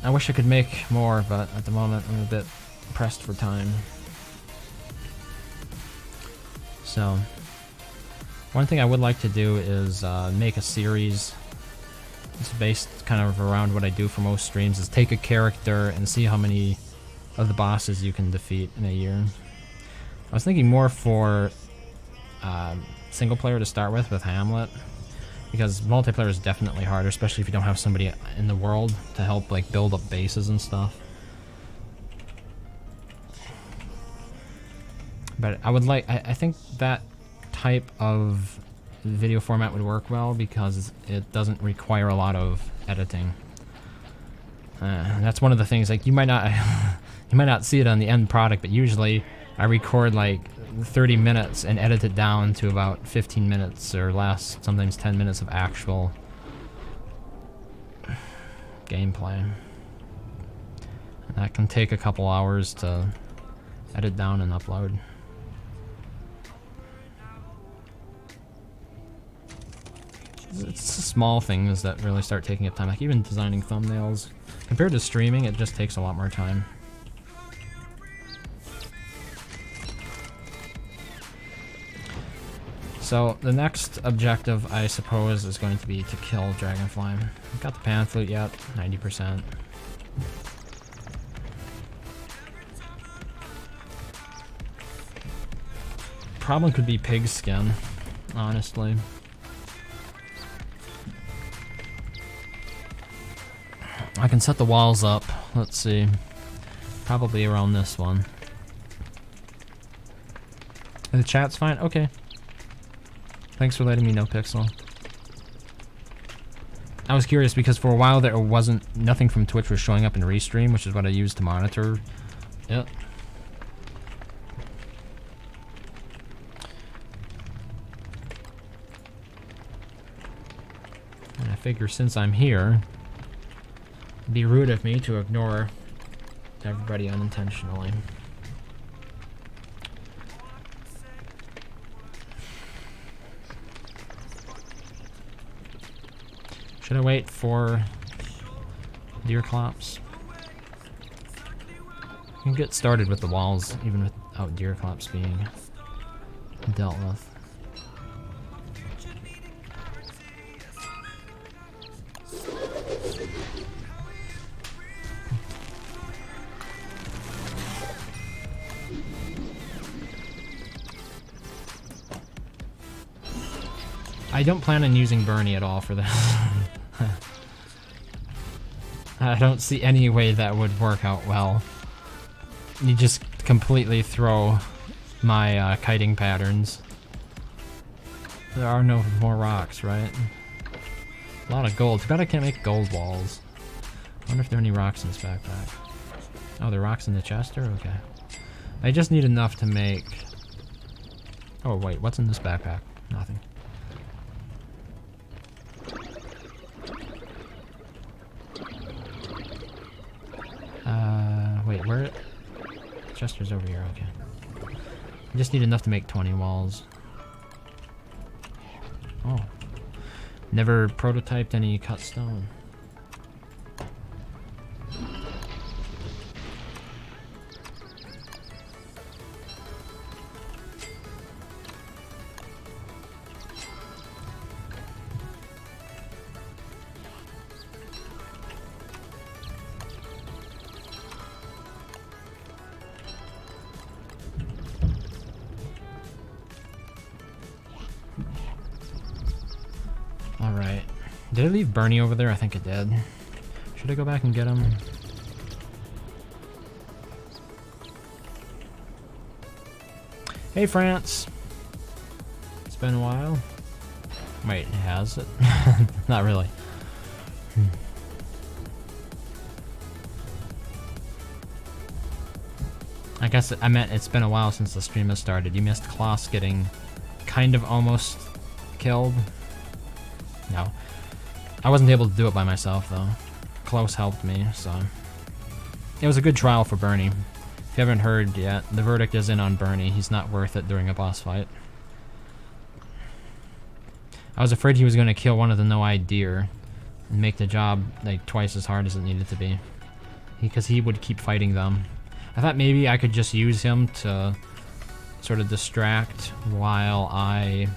I wish I could make more, but at the moment I'm a bit pressed for time. So, One thing I would like to do is make a series. It's based kind of around what I do for most streams, is take a character and see how many of the bosses you can defeat in a year. I was thinking more for single player to start with Hamlet, because multiplayer is definitely harder, especially if you don't have somebody in the world to help like build up bases and stuff. But I would like, I think that type of video format would work well because it doesn't require a lot of editing. That's one of the things, like you might not see it on the end product, but usually I record like 30 minutes and edit it down to about 15 minutes or less, sometimes 10 minutes of actual gameplay. And that can take a couple hours to edit down and upload. It's the small things that really start taking up time, like even designing thumbnails. Compared to streaming, it just takes a lot more time. So the next objective, I suppose, is going to be to kill Dragonfly. Got the pan flute yet, 90%. Problem could be pigskin, honestly. I can set the walls up. Let's see. Probably around this one. And the chat's fine? Okay. Thanks for letting me know, Pixel. I was curious because for a while there wasn't, nothing from Twitch was showing up in Restream, which is what I use to monitor. Yep. And I figure since I'm here, it'd be rude of me to ignore everybody unintentionally. Should I wait for deer clops? You can get started with the walls even without deer clops being dealt with. I don't plan on using Bernie at all for this. I don't see any way that would work out well. You just completely throw my kiting patterns. There are no more rocks, right? A lot of gold. Too bad I can't make gold walls. I wonder if there are any rocks in this backpack. Oh, there are rocks in the chest? Okay. I just need enough to make... Oh wait, what's in this backpack? Nothing. Wait, where? Chester's over here, okay. I just need enough to make 20 walls. Oh. Never prototyped any cut stone. Alright. Did I leave Bernie over there? I think I did. Should I go back and get him? Hey, France! It's been a while. Wait, has it? Not really. I guess I meant it's been a while since the stream has started. You missed KLAUS getting kind of almost killed. No. I wasn't able to do it by myself, though. KLAUS helped me, so... It was a good trial for Bernie. If you haven't heard yet, the verdict is in on Bernie. He's not worth it during a boss fight. I was afraid he was going to kill one of the no-eyed deer and make the job like twice as hard as it needed to be. Because he would keep fighting them. I thought maybe I could just use him to sort of distract while I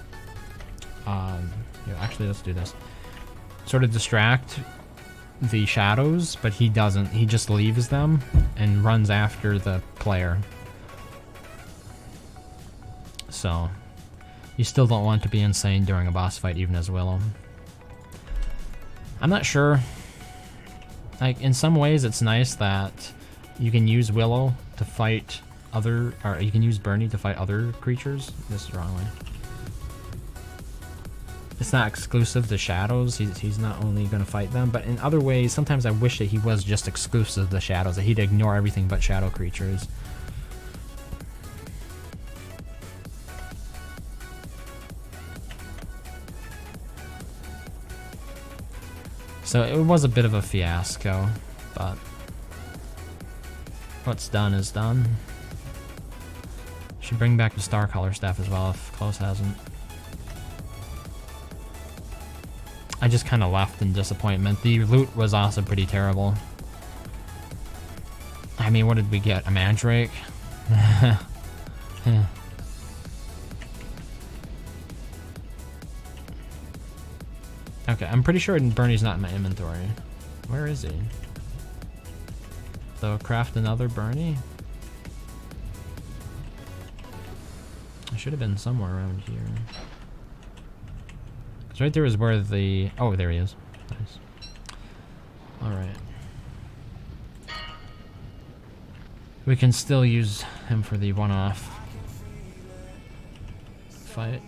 actually, let's do this. Sort of distract the shadows, but he doesn't. He just leaves them and runs after the player. So, you still don't want to be insane during a boss fight, even as Willow. I'm not sure. Like, in some ways, it's nice that you can use Willow to fight other, or you can use Bernie to fight other creatures. This is the wrong way. It's not exclusive to shadows. He's not only going to fight them, but in other ways, sometimes I wish that he was just exclusive to shadows, that he'd ignore everything but shadow creatures. So it was a bit of a fiasco, but what's done is done. Should bring back the star color staff as well if KLAUS hasn't. I just kind of left in disappointment. The loot was also pretty terrible. I mean, what did we get? A mandrake? Okay, I'm pretty sure Bernie's not in my inventory. Where is he? So craft another Bernie? I should have been somewhere around here. Cause right there is where the... Oh, there he is. Nice. Alright. We can still use him for the one-off fight.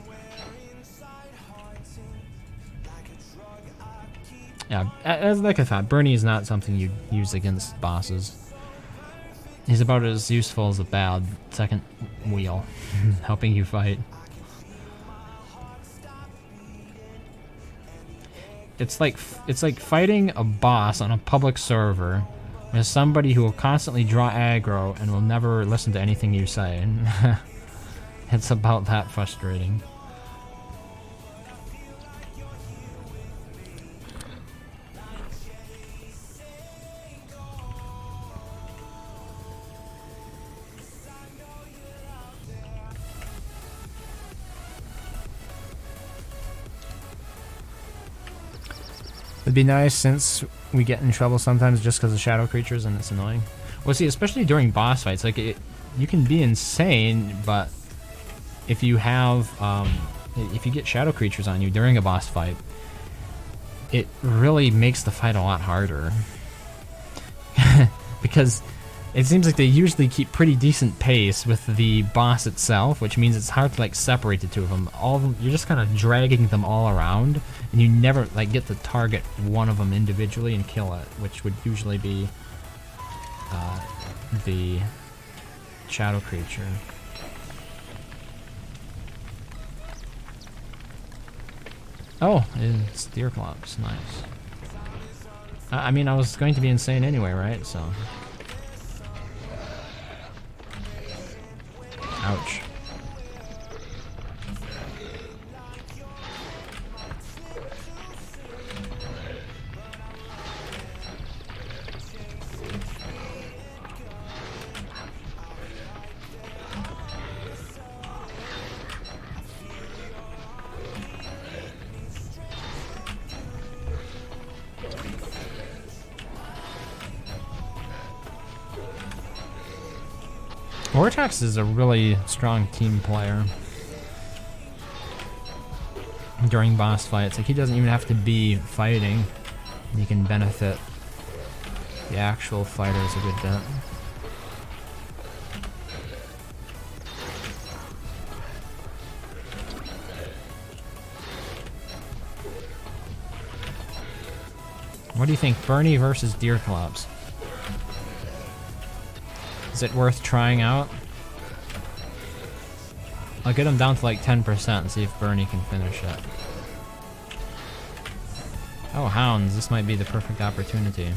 Yeah, as like I thought, Bernie is not something you use against bosses. He's about as useful as a bad second wheel, helping you fight. It's like fighting a boss on a public server with somebody who will constantly draw aggro and will never listen to anything you say. It's about that frustrating. It'd be nice since we get in trouble sometimes just because of shadow creatures and it's annoying. Well, see, especially during boss fights, like you can be insane, but if you have, if you get shadow creatures on you during a boss fight, it really makes the fight a lot harder. Because it seems like they usually keep pretty decent pace with the boss itself, which means it's hard to like separate the two of them. All of them, you're just kind of dragging them all around, and you never like get to target one of them individually and kill it, which would usually be the shadow creature. Oh, it's deer clubs. Nice. I mean, I was going to be insane anyway, right? So. Ouch. Vortex is a really strong team player during boss fights. Like, he doesn't even have to be fighting. He can benefit the actual fighters a good bit. What do you think, Bernie versus Deer Collapse? Is it worth trying out? I'll get him down to like 10% and see if Bernie can finish it. Oh, hounds, this might be the perfect opportunity.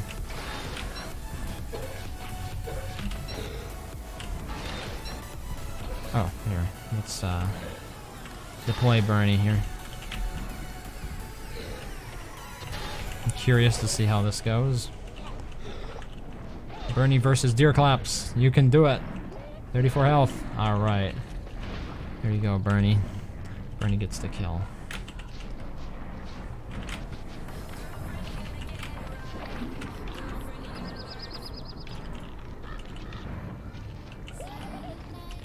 Oh, here, let's deploy Bernie here. I'm curious to see how this goes. Bernie versus Deer Collapse. You can do it. 34 health. Alright. There you go, Bernie. Bernie gets the kill.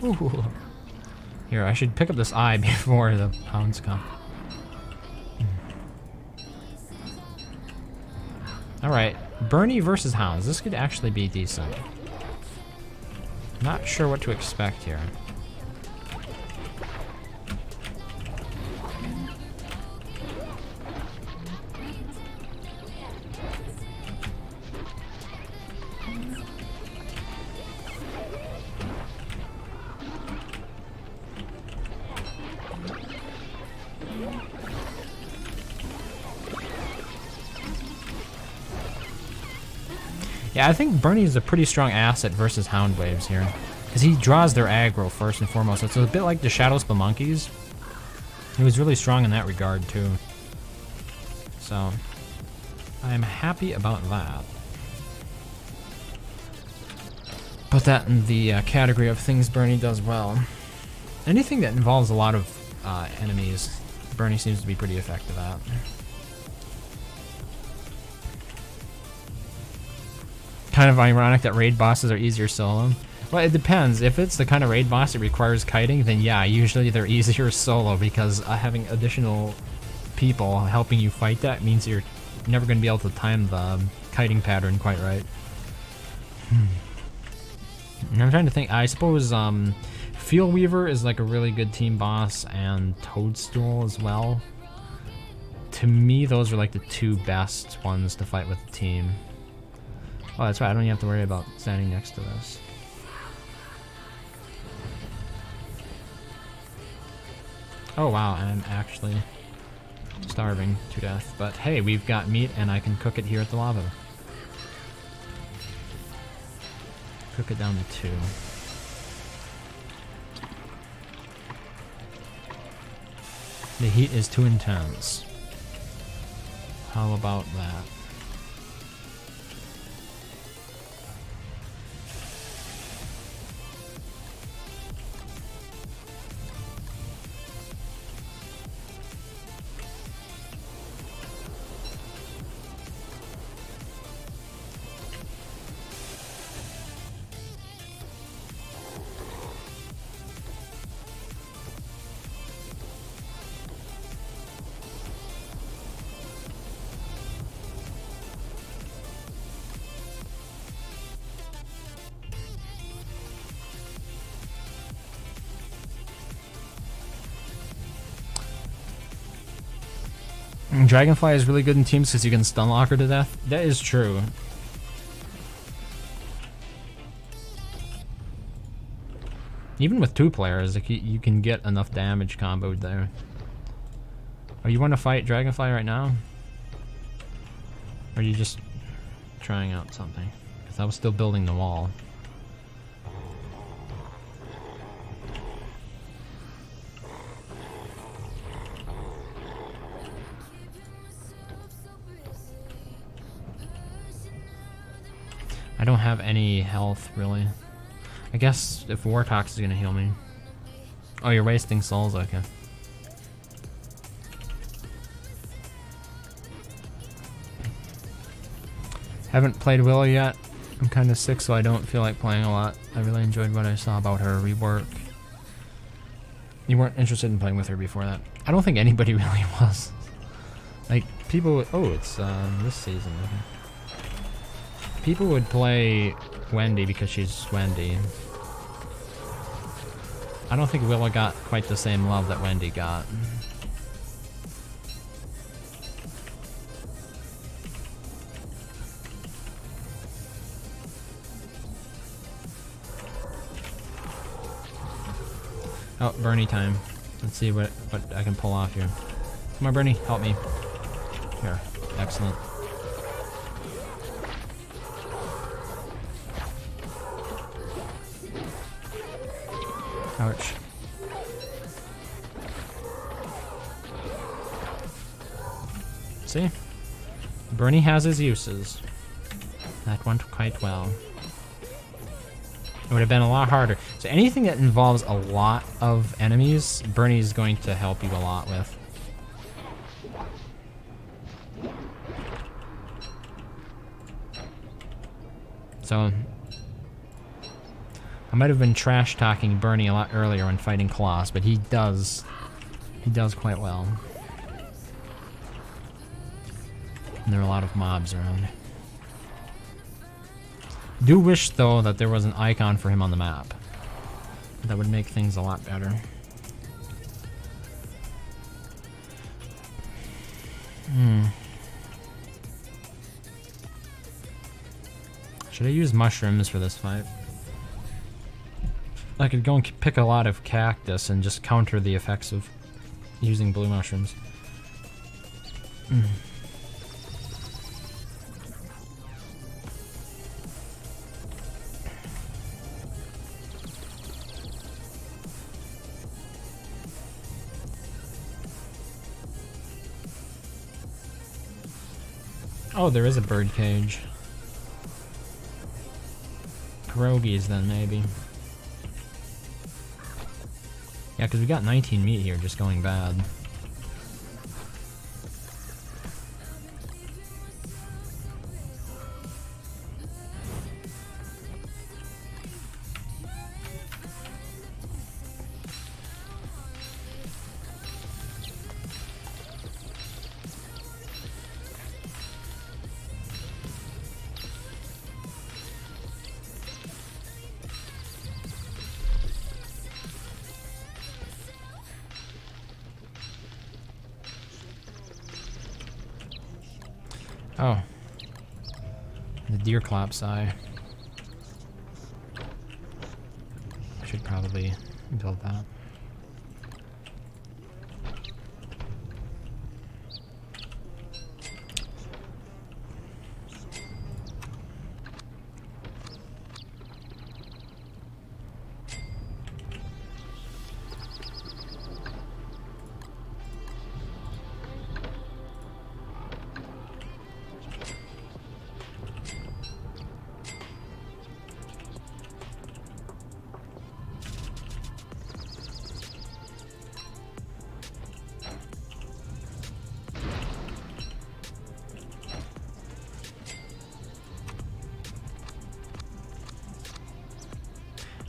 Ooh. Here, I should pick up this eye before the hounds come. Alright, Bernie versus hounds. This could actually be decent. Not sure what to expect here. Yeah, I think Bernie is a pretty strong asset versus Hound Waves here. Because he draws their aggro first and foremost. It's a bit like the Shadow Spell Monkeys. He was really strong in that regard too. So, I'm happy about that. Put that in the category of things Bernie does well. Anything that involves a lot of enemies, Bernie seems to be pretty effective at. Kind of ironic that raid bosses are easier solo. Well, it depends. If it's the kind of raid boss that requires kiting, then yeah, usually they're easier solo because having additional people helping you fight that means you're never going to be able to time the kiting pattern quite right. I'm trying to think. I suppose Field Weaver is like a really good team boss, and Toadstool as well. To me, those are like the two best ones to fight with the team. Oh, that's right, I don't even have to worry about standing next to this. Oh wow, I'm actually starving to death. But hey, we've got meat and I can cook it here at the lava. Cook it down to 2. The heat is too intense. How about that? Dragonfly is really good in teams because you can stun lock her to death. That is true. Even with 2 players, like, you can get enough damage comboed there. Oh, you want to fight Dragonfly right now? Or are you just trying out something? Because I was still building the wall. I don't have any health, really. I guess if Wartox is gonna heal me. Oh, you're wasting souls, okay. Haven't played Willow yet. I'm kind of sick, so I don't feel like playing a lot. I really enjoyed what I saw about her rework. You weren't interested in playing with her before that. I don't think anybody really was. Like, people... Oh, it's this season, okay. People would play Wendy because she's Wendy. I don't think Willow got quite the same love that Wendy got. Oh, Bernie time. Let's see what I can pull off here. Come on, Bernie, help me. Here, excellent. Ouch. See? Bernie has his uses. That went quite well. It would have been a lot harder. So anything that involves a lot of enemies, Bernie's going to help you a lot with. So I might have been trash talking Bernie a lot earlier when fighting KLAUS, but he does quite well. And there are a lot of mobs around. Do wish though that there was an icon for him on the map. That would make things a lot better. Should I use mushrooms for this fight? I could go and pick a lot of cactus and just counter the effects of using blue mushrooms. Oh, there is a bird cage. Pierogies then, maybe. Yeah, because we got 19 meat here just going bad. Oh. The deer collapse eye. I should probably build that.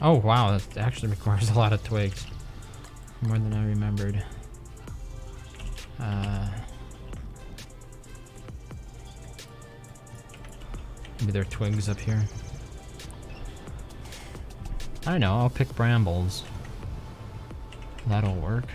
Oh wow, that actually requires a lot of twigs. More than I remembered. Maybe there are twigs up here. I don't know, I'll pick brambles. That'll work.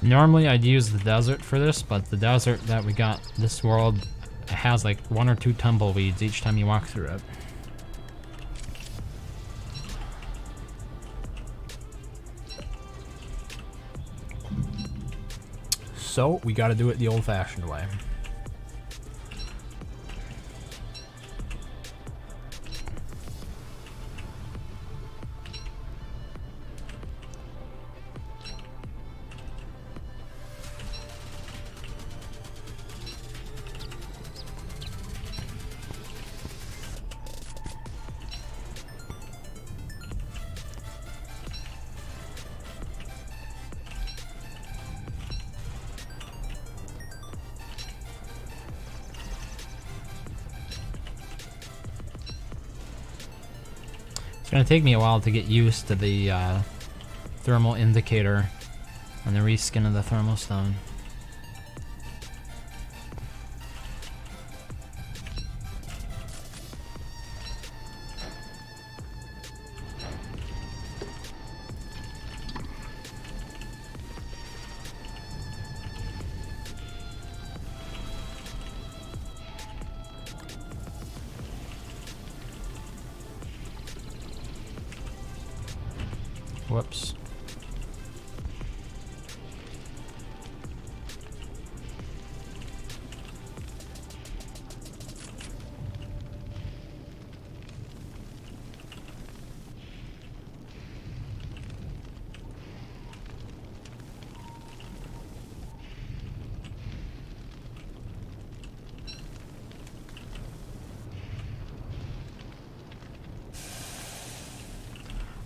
Normally I'd use the desert for this, but the desert that we got this world has like 1 or 2 tumbleweeds each time you walk through it. So we gotta do it the old-fashioned way. It's gonna take me a while to get used to the thermal indicator and the reskin of the thermal stone. Whoops.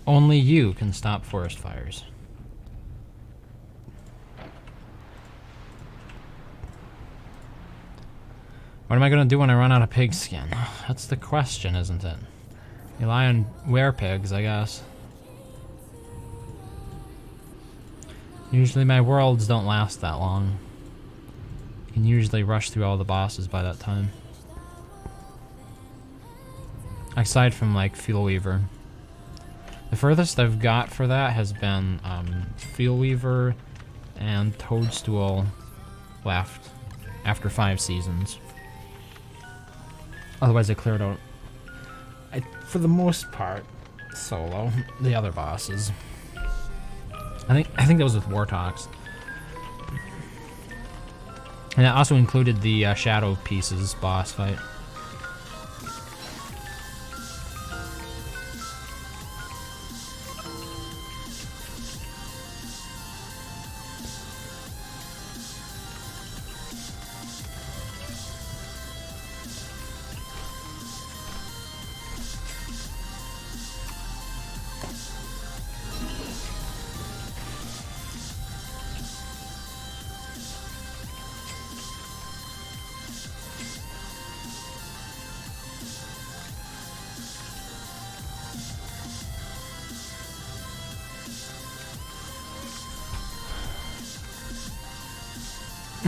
Only you can stop forest fires. What am I gonna do when I run out of pig skin? That's the question, isn't it? Rely on werepigs, I guess. Usually my worlds don't last that long. You can usually rush through all the bosses by that time. Aside from like Fuel Weaver. The furthest I've got for that has been Fuel Weaver and Toadstool left after 5 seasons. Otherwise I cleared out, for the most part, solo, the other bosses. I think that was with Wartox. And that also included the Shadow Pieces boss fight.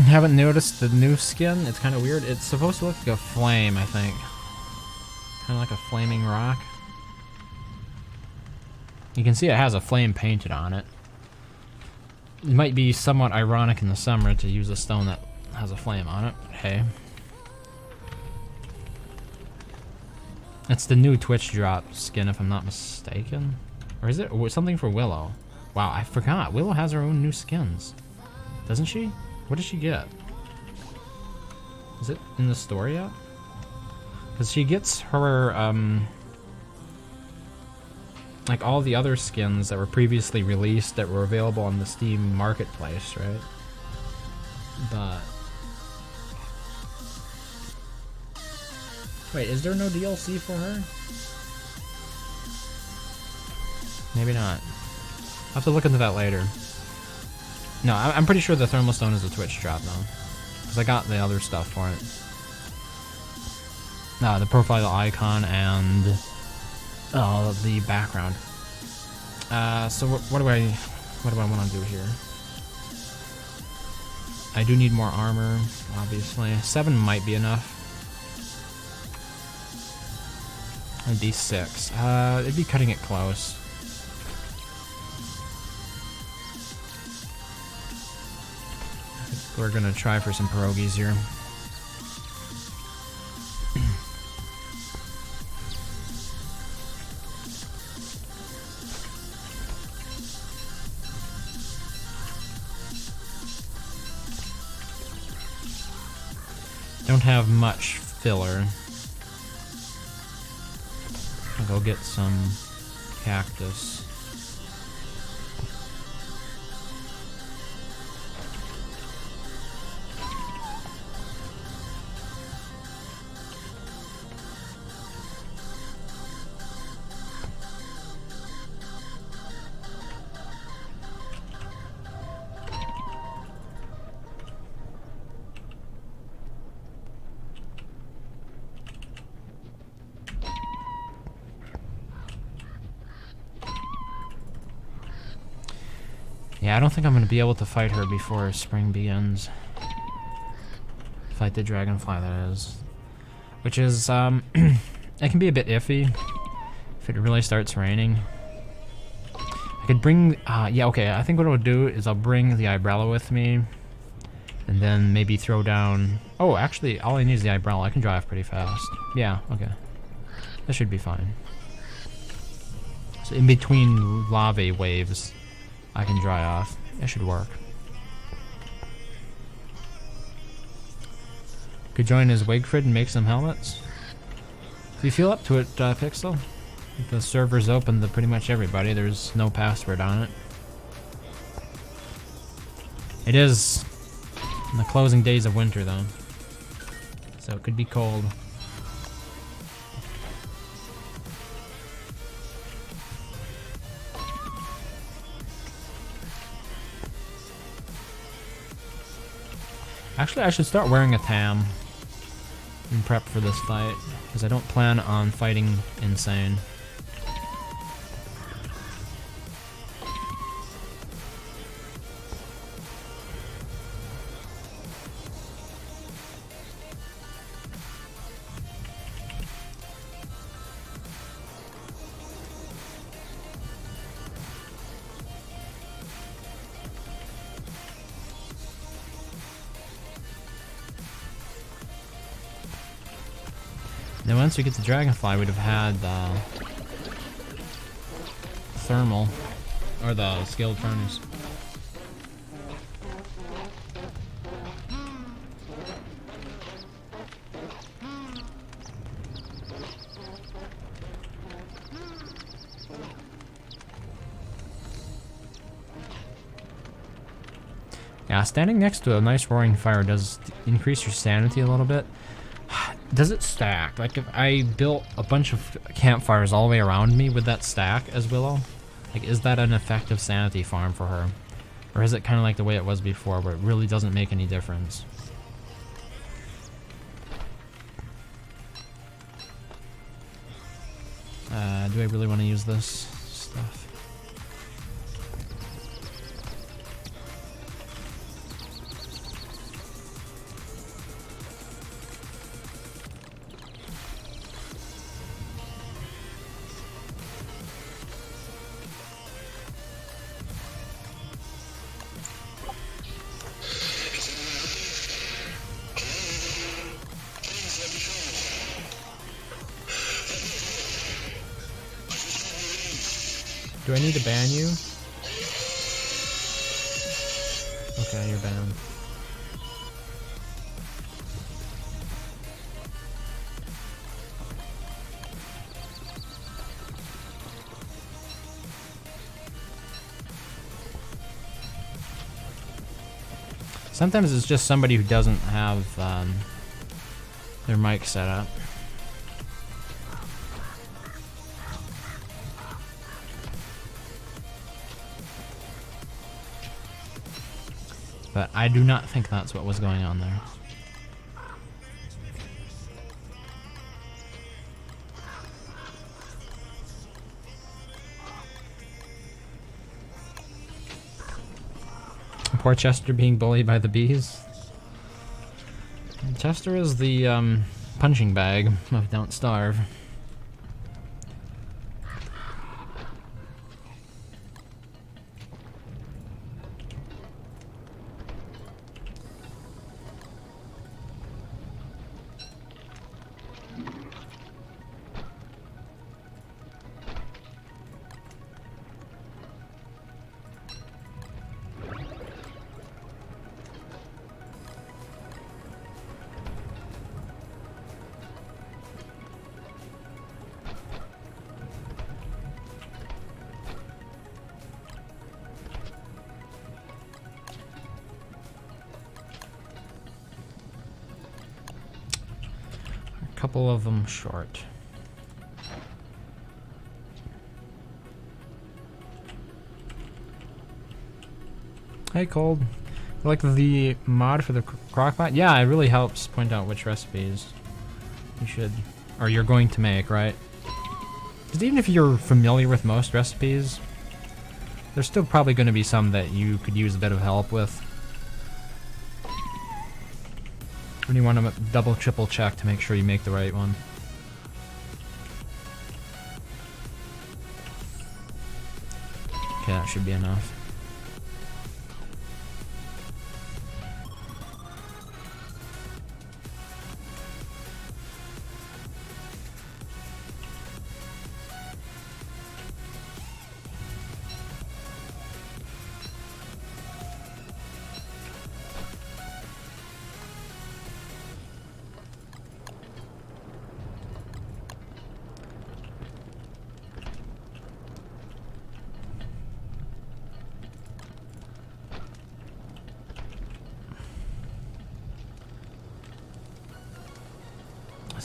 Haven't noticed the new skin. It's kind of weird. It's supposed to look like a flame, I think. Kind of like a flaming rock. You can see it has a flame painted on it. It might be somewhat ironic in the summer to use a stone that has a flame on it. Hey. It's the new Twitch drop skin, if I'm not mistaken. Or is it something for Willow? Wow, I forgot. Willow has her own new skins. Doesn't she? What does she get? Is it in the store yet? Because she gets her, like all the other skins that were previously released that were available on the Steam Marketplace, right? But... wait, is there no DLC for her? Maybe not. I'll have to look into that later. No, I'm pretty sure the Thermal Stone is a Twitch drop, though. Because I got the other stuff for it. No, the profile icon and the background. So what do I want to do here? I do need more armor, obviously. 7 might be enough. And D6. It'd be cutting it close. We're gonna try for some pierogies here. Don't have much filler. I'll go get some cactus. Yeah, I don't think I'm gonna be able to fight her before spring begins. Fight the dragonfly, that is. Which is, it can be a bit iffy if it really starts raining. I could bring, yeah, okay, I think what I'll do is I'll bring the umbrella with me, and then maybe throw down, oh, actually, all I need is the umbrella. I can drive pretty fast. Yeah, okay. That should be fine. So in between lava waves, I can dry off. It should work. Could join as Wigfrid and make some helmets. If you feel up to it, Pixel. The server's open to pretty much everybody. There's no password on it. It is in the closing days of winter, though. So it could be cold. Actually, I should start wearing a tam in prep for this fight, because I don't plan on fighting Insane. Then once we get to Dragonfly, we'd have had the thermal, or the skilled furnace. Yeah, standing next to a nice roaring fire does increase your sanity a little bit. Does it stack? Like, if I built a bunch of campfires all the way around me, would that stack as Willow? Like, is that an effective sanity farm for her? Or is it kind of like the way it was before, where it really doesn't make any difference? Do I really want to use this stuff? Do I need to ban you? Okay, you're banned. Sometimes it's just somebody who doesn't have their mic set up. But I do not think that's what was going on there. Poor Chester being bullied by the bees. Chester is the punching bag of Don't Starve. Couple of them short. Hey, Cold. You like the mod for the crockpot? Yeah, it really helps point out which recipes you should, or you're going to make, right? Because even if you're familiar with most recipes, there's still probably going to be some that you could use a bit of help with. When you want to double, triple check to make sure you make the right one. Okay, that should be enough.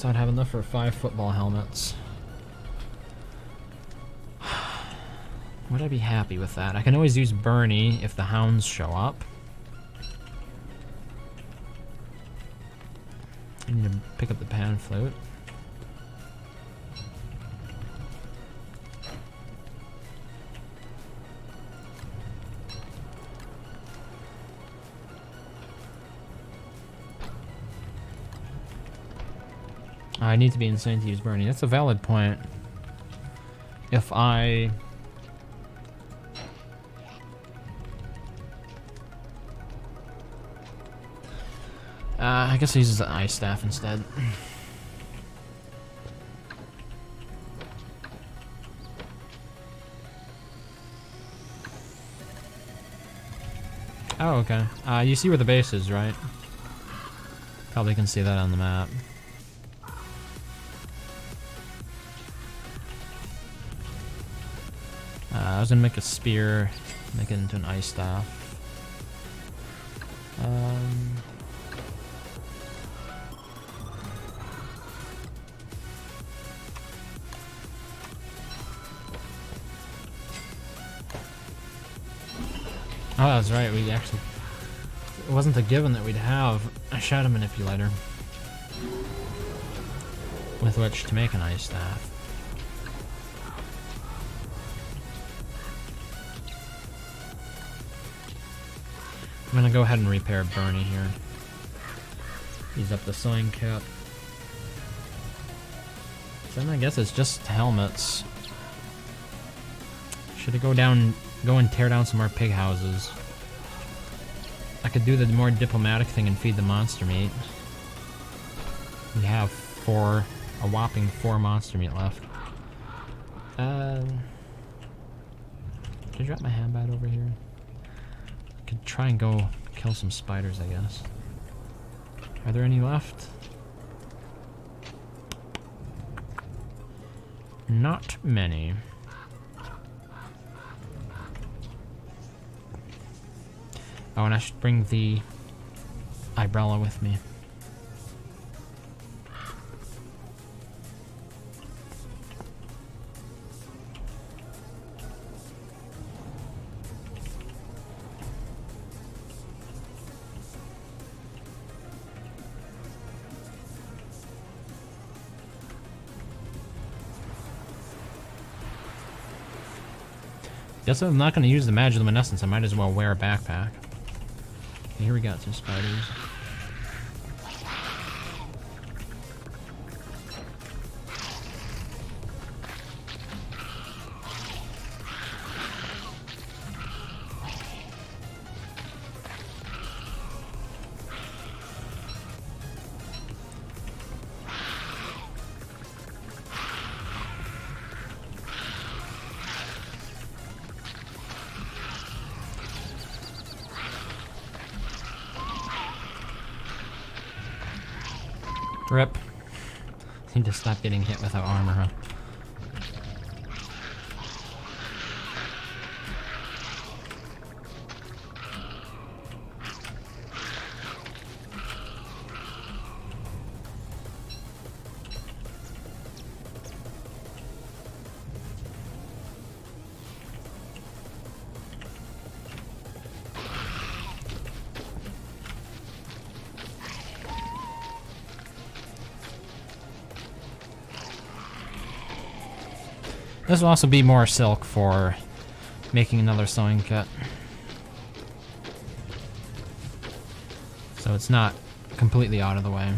So I'd have enough for 5 football helmets. Would I be happy with that? I can always use Bernie if the hounds show up. I need to pick up the pan flute. I need to be insane to use Bernie. That's a valid point. If I guess I use the ice staff instead. Oh, okay. You see where the base is, right? Probably can see that on the map. I was gonna make a spear, make it into an ice staff. Oh, that's right, we actually... It wasn't a given that we'd have a shadow manipulator with which to make an ice staff. I'm gonna go ahead and repair Bernie here. Use up the sewing kit. Then I guess it's just helmets. Should I go and tear down some more pig houses? I could do the more diplomatic thing and feed the monster meat. We have a whopping 4 monster meat left. Did I drop my handbat over here? Could try and go kill some spiders, I guess. Are there any left? Not many. Oh, and I should bring the umbrella with me. Guess I'm not going to use the Magiluminescence. I might as well wear a backpack. Okay, here we got some spiders. Rip. Need to stop getting hit without armor, huh? This will also be more silk for making another sewing kit. So it's not completely out of the way.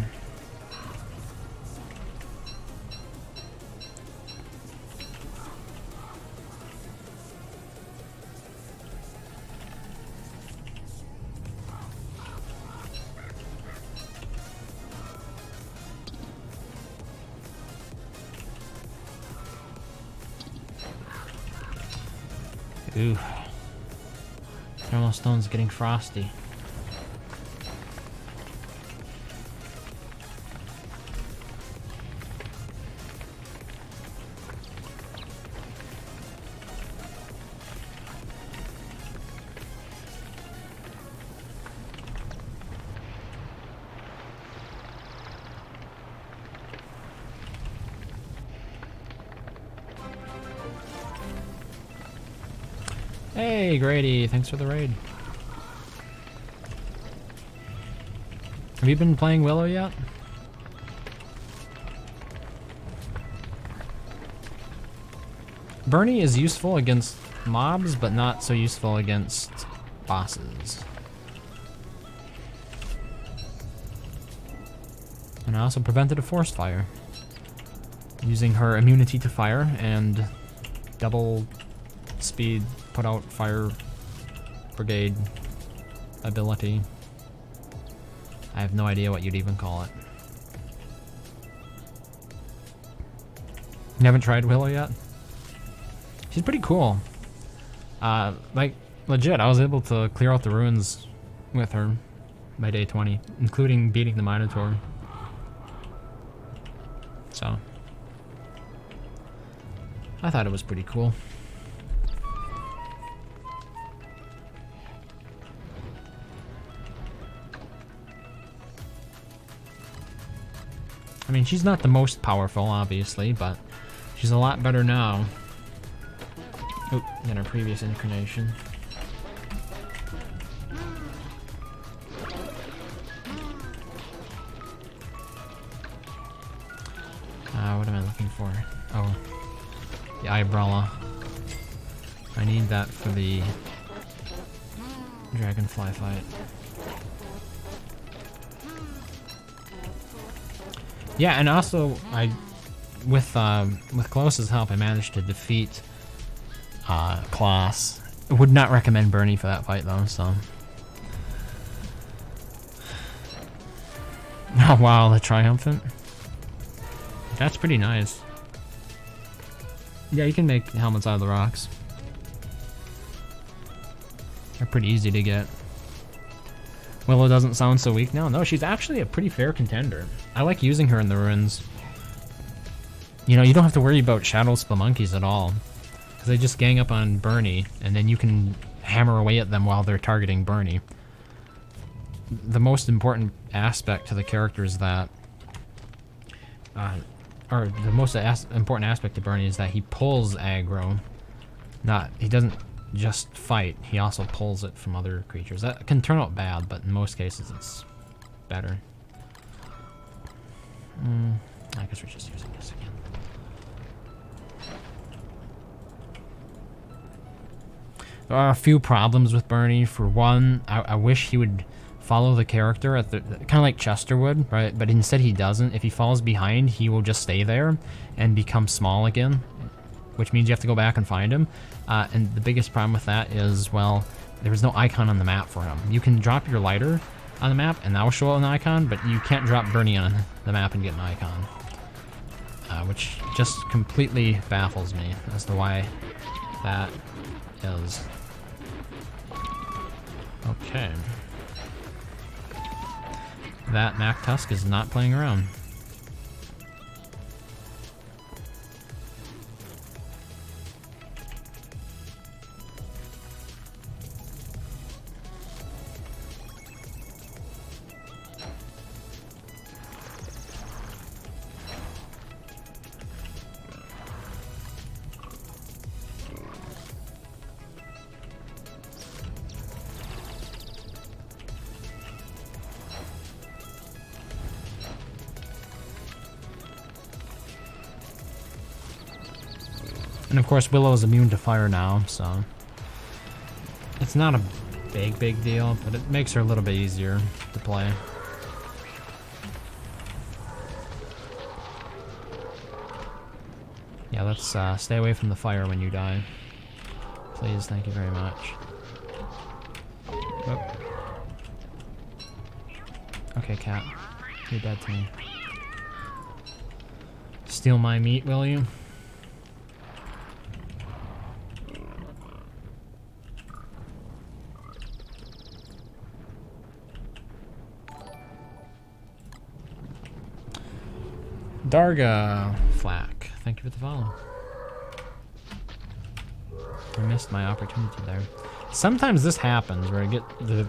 Ooh. Thermal stone's getting frosty. Hey, Grady, thanks for the raid. Have you been playing Willow yet? Bernie is useful against mobs, but not so useful against bosses. And I also prevented a forest fire using her immunity to fire and double speed put out fire brigade ability. I have no idea what you'd even call it. You haven't tried Willow yet? She's pretty cool. Like, legit, I was able to clear out the ruins with her by day 20, including beating the Minotaur. So, I thought it was pretty cool. I mean, she's not the most powerful, obviously, but she's a lot better now than her previous incarnation. What am I looking for? Oh, the eyebrow. I need that for the dragonfly fight. Yeah, and also with KLAUS's help, I managed to defeat KLAUS. I would not recommend Bernie for that fight though. So, oh wow, the triumphant. That's pretty nice. Yeah, you can make helmets out of the rocks. They're pretty easy to get. Willow doesn't sound so weak now. No, she's actually a pretty fair contender. I like using her in the ruins. You know, you don't have to worry about Shadow Spelunkies at all, because they just gang up on Bernie, and then you can hammer away at them while they're targeting Bernie. The most important aspect to the character is that, or the most important aspect to Bernie is that he pulls aggro. He doesn't just fight, he also pulls it from other creatures. That can turn out bad, but in most cases it's better. I guess we're just using this again. There are a few problems with Bernie. For one, I wish he would follow the character at the kind of like Chester would, right? But instead he doesn't. If he falls behind, he will just stay there and become small again, which means you have to go back and find him. And the biggest problem with that is, well, there's no icon on the map for him. You can drop your lighter on the map and that will show an icon, but you can't drop Bernie on the map and get an icon. Which just completely baffles me as to why that is. Okay. That Mac Tusk is not playing around. And of course, Willow is immune to fire now, so it's not a big deal, but it makes her a little bit easier to play. Yeah, let's stay away from the fire when you die. Please, thank you very much. Oh. Okay, cat. You're dead to me. Steal my meat, will you? Darga Flack, thank you for the follow. I missed my opportunity there. Sometimes this happens where the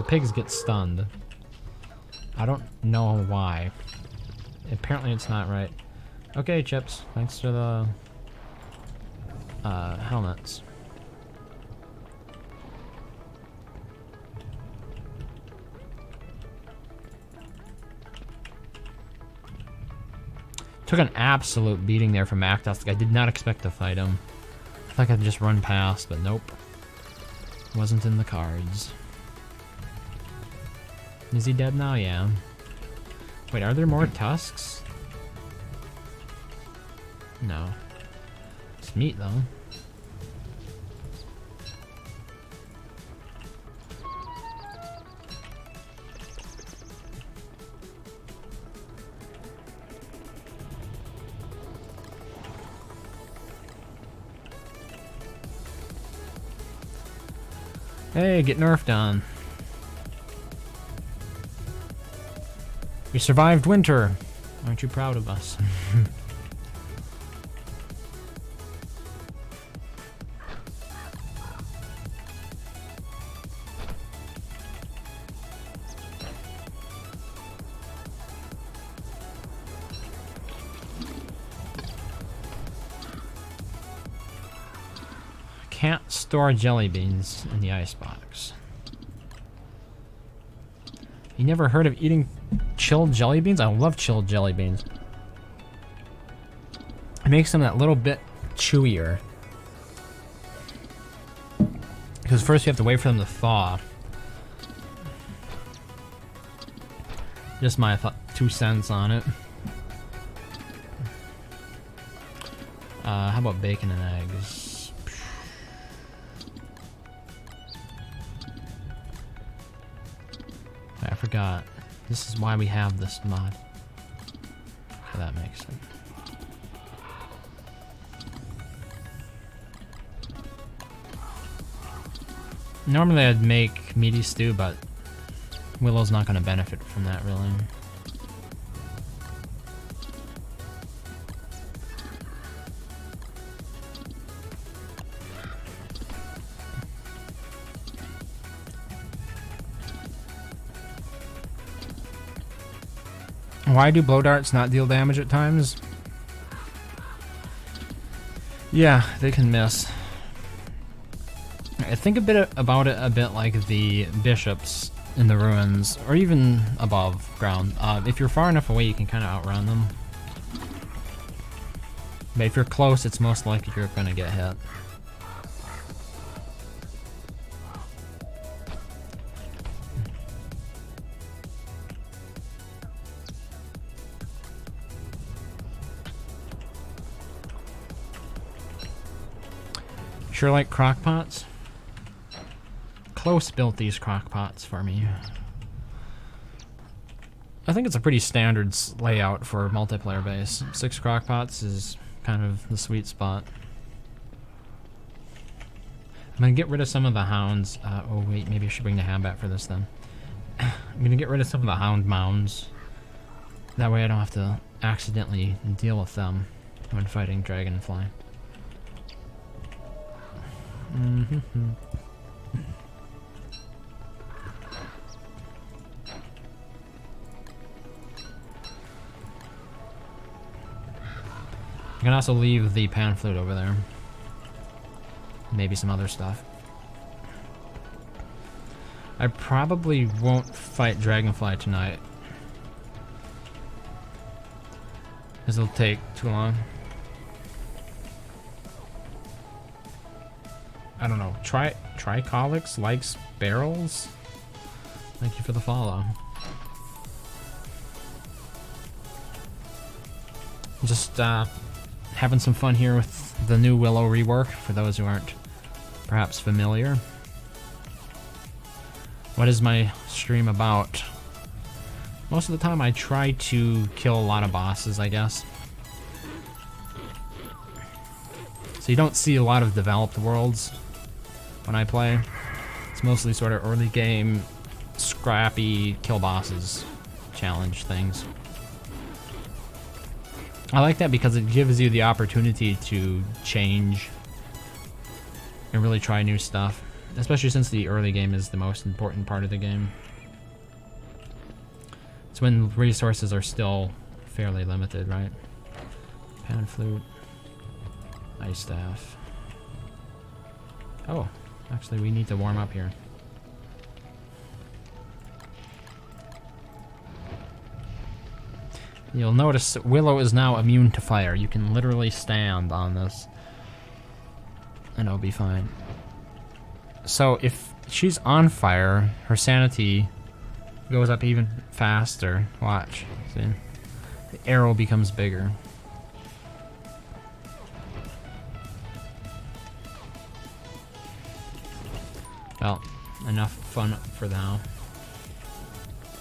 pigs get stunned. I don't know why. Apparently it's not right. Okay, Chips, thanks for the helmets. Took an absolute beating there from Actos. I did not expect to fight him. I thought I could just run past, but nope. Wasn't in the cards. Is he dead now? Yeah. Wait, are there more tusks? No. It's meat, though. Hey, get nerfed on. We survived winter. Aren't you proud of us? Can't store jelly beans in the icebox. You never heard of eating chilled jelly beans? I love chilled jelly beans. It makes them that little bit chewier. Because first you have to wait for them to thaw. Just my 2 cents on it. How about bacon and eggs? I forgot. This is why we have this mod. So that makes sense. Normally I'd make meaty stew, but Willow's not going to benefit from that, really. Why do blow darts not deal damage at times? Yeah, they can miss. I think about it a bit like the bishops in the ruins, or even above ground. If you're far enough away, you can kind of outrun them. But if you're close, it's most likely you're going to get hit. Sure like crockpots? KLAUS built these crockpots for me. I think it's a pretty standard layout for multiplayer base. 6 crockpots is kind of the sweet spot. I'm gonna get rid of some of the hounds. Oh wait, maybe I should bring the Hambat for this then. I'm gonna get rid of some of the hound mounds. That way I don't have to accidentally deal with them when fighting Dragonfly. You can also leave the pan flute over there. Maybe some other stuff. I probably won't fight Dragonfly tonight, because it'll take too long. I don't know. KLAUS likes barrels? Thank you for the follow. Just having some fun here with the new Willow rework, for those who aren't perhaps familiar. What is my stream about? Most of the time I try to kill a lot of bosses, I guess. So you don't see a lot of developed worlds when I play. It's mostly sort of early game, scrappy kill bosses challenge things. I like that because it gives you the opportunity to change and really try new stuff, especially since the early game is the most important part of the game. It's when resources are still fairly limited, right? Pan flute, ice staff. Oh, actually we need to warm up here. You'll notice Willow is now immune to fire. You can literally stand on this and it'll be fine. So if she's on fire, her sanity goes up even faster. Watch. See? The arrow becomes bigger. Well, enough fun for now.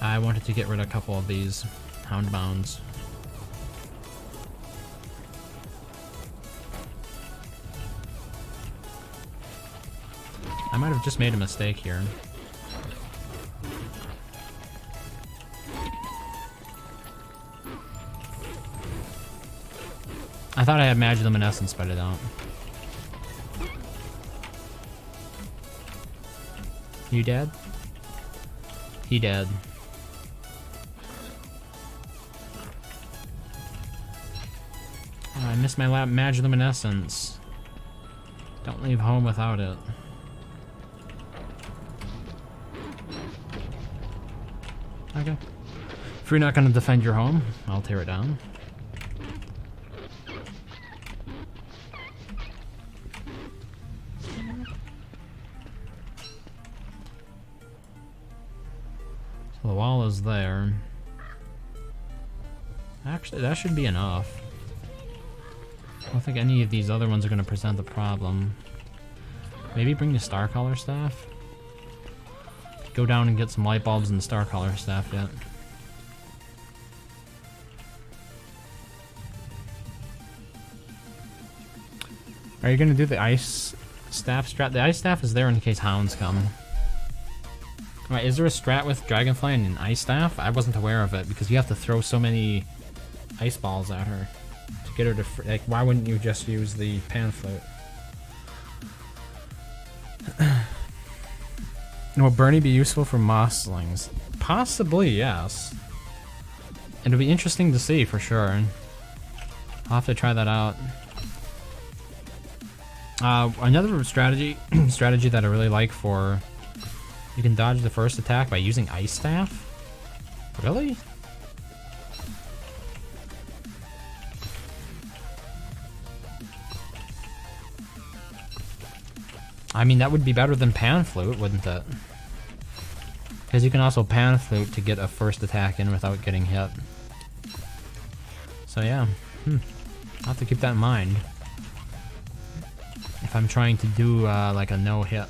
I wanted to get rid of a couple of these houndbounds. I might have just made a mistake here. I thought I had Magiluminescence, but I don't. You dead? He dead. Oh, I missed my Magiluminescence. Don't leave home without it. Okay. If you're not gonna defend your home, I'll tear it down. So the wall is there. Actually, that should be enough. I don't think any of these other ones are gonna present a problem. Maybe bring the Star Color Staff? Go down and get some light bulbs and the Star Color Staff yet. Are you gonna do the Ice Staff strat? The Ice Staff is there in case hounds come. Alright, is there a strat with Dragonfly and an Ice Staff? I wasn't aware of it because you have to throw so many ice balls at her to get her to like, why wouldn't you just use the Pan Flute? Will Bernie be useful for Mosslings? Possibly, yes. It'll be interesting to see for sure. I'll have to try that out. Another strategy that I really like for, you can dodge the first attack by using Ice Staff. Really? I mean, that would be better than Pan Flute, wouldn't it? Because you can also Pan Flute to get a first attack in without getting hit. So yeah, I'll have to keep that in mind. If I'm trying to do like a no-hit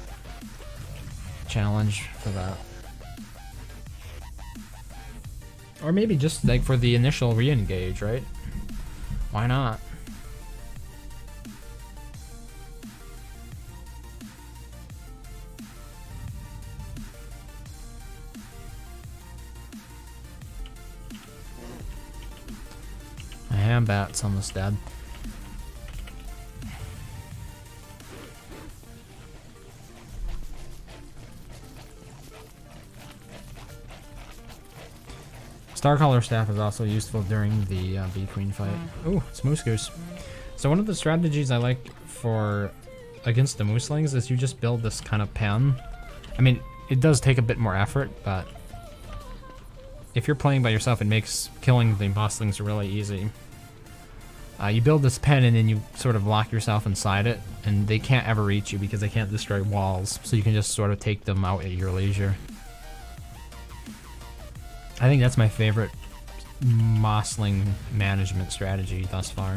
challenge for that. Or maybe just like for the initial re-engage, right? Why not? Bat's almost dead. Star Color Staff is also useful during the Bee Queen fight. Ooh, it's Moose Goose. So one of the strategies I like for against the Mooselings is you just build this kind of pen. I mean, it does take a bit more effort, but if you're playing by yourself, it makes killing the Mooselings really easy. You build this pen and then you sort of lock yourself inside it, and they can't ever reach you because they can't destroy walls, so you can just sort of take them out at your leisure. I think that's my favorite Mossling management strategy thus far.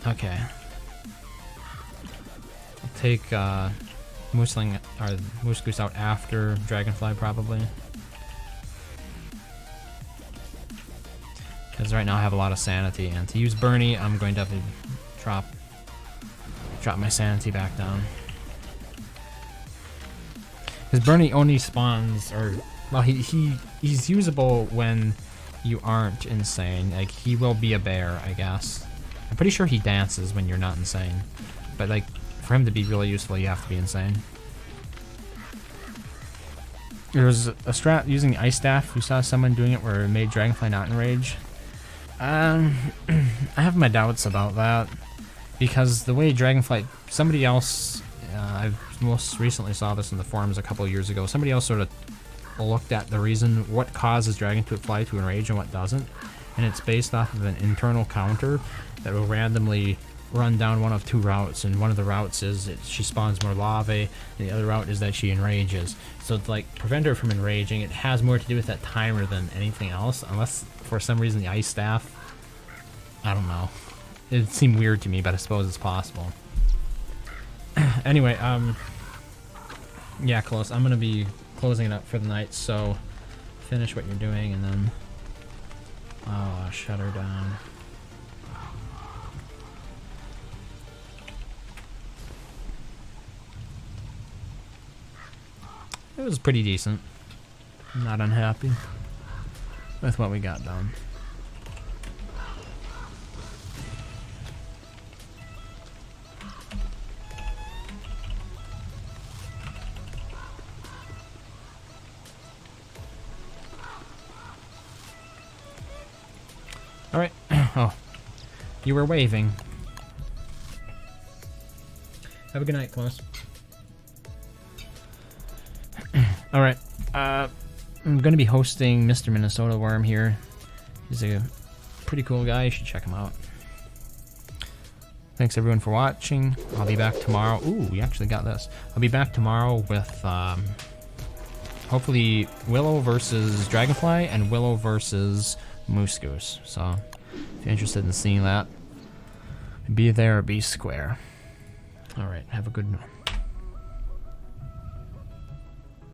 Okay. Take Mooseling or Moose Goose out after Dragonfly probably, because right now I have a lot of sanity, and to use Bernie I'm going to have to drop my sanity back down, because Bernie only spawns, or well, he's usable when you aren't insane. Like, he will be a bear, I guess. I'm pretty sure he dances when you're not insane, but like, for him to be really useful, you have to be insane. There's a strat using the Ice Staff. We saw someone doing it where it made Dragonfly not enrage. I have my doubts about that. because the way Dragonflight, somebody else, I most recently saw this in the forums a couple of years ago. Somebody else sort of looked at the reason what causes Dragonfly to enrage and what doesn't, and it's based off of an internal counter that will randomly run down one of two routes, and one of the routes is she spawns more larvae, and the other route is that she enrages. So it's like prevent her from enraging. It has more to do with that timer than anything else, unless for some reason the ice staff, I don't know. It seemed weird to me, but I suppose it's possible. Anyway, yeah, KLAUS, I'm gonna be closing it up for the night, so finish what you're doing and then I'll shut her down. It was pretty decent. I'm not unhappy with what we got done. Alright. Oh. You were waving. Have a good night, KLAUS. Alright. I'm going to be hosting Mr. Minnesota Worm here. He's a pretty cool guy. You should check him out. Thanks everyone for watching. I'll be back tomorrow. Ooh, we actually got this. I'll be back tomorrow with hopefully Willow versus Dragonfly and Willow versus Moose Goose. So if you're interested in seeing that, be there or be square. Alright, have a good one.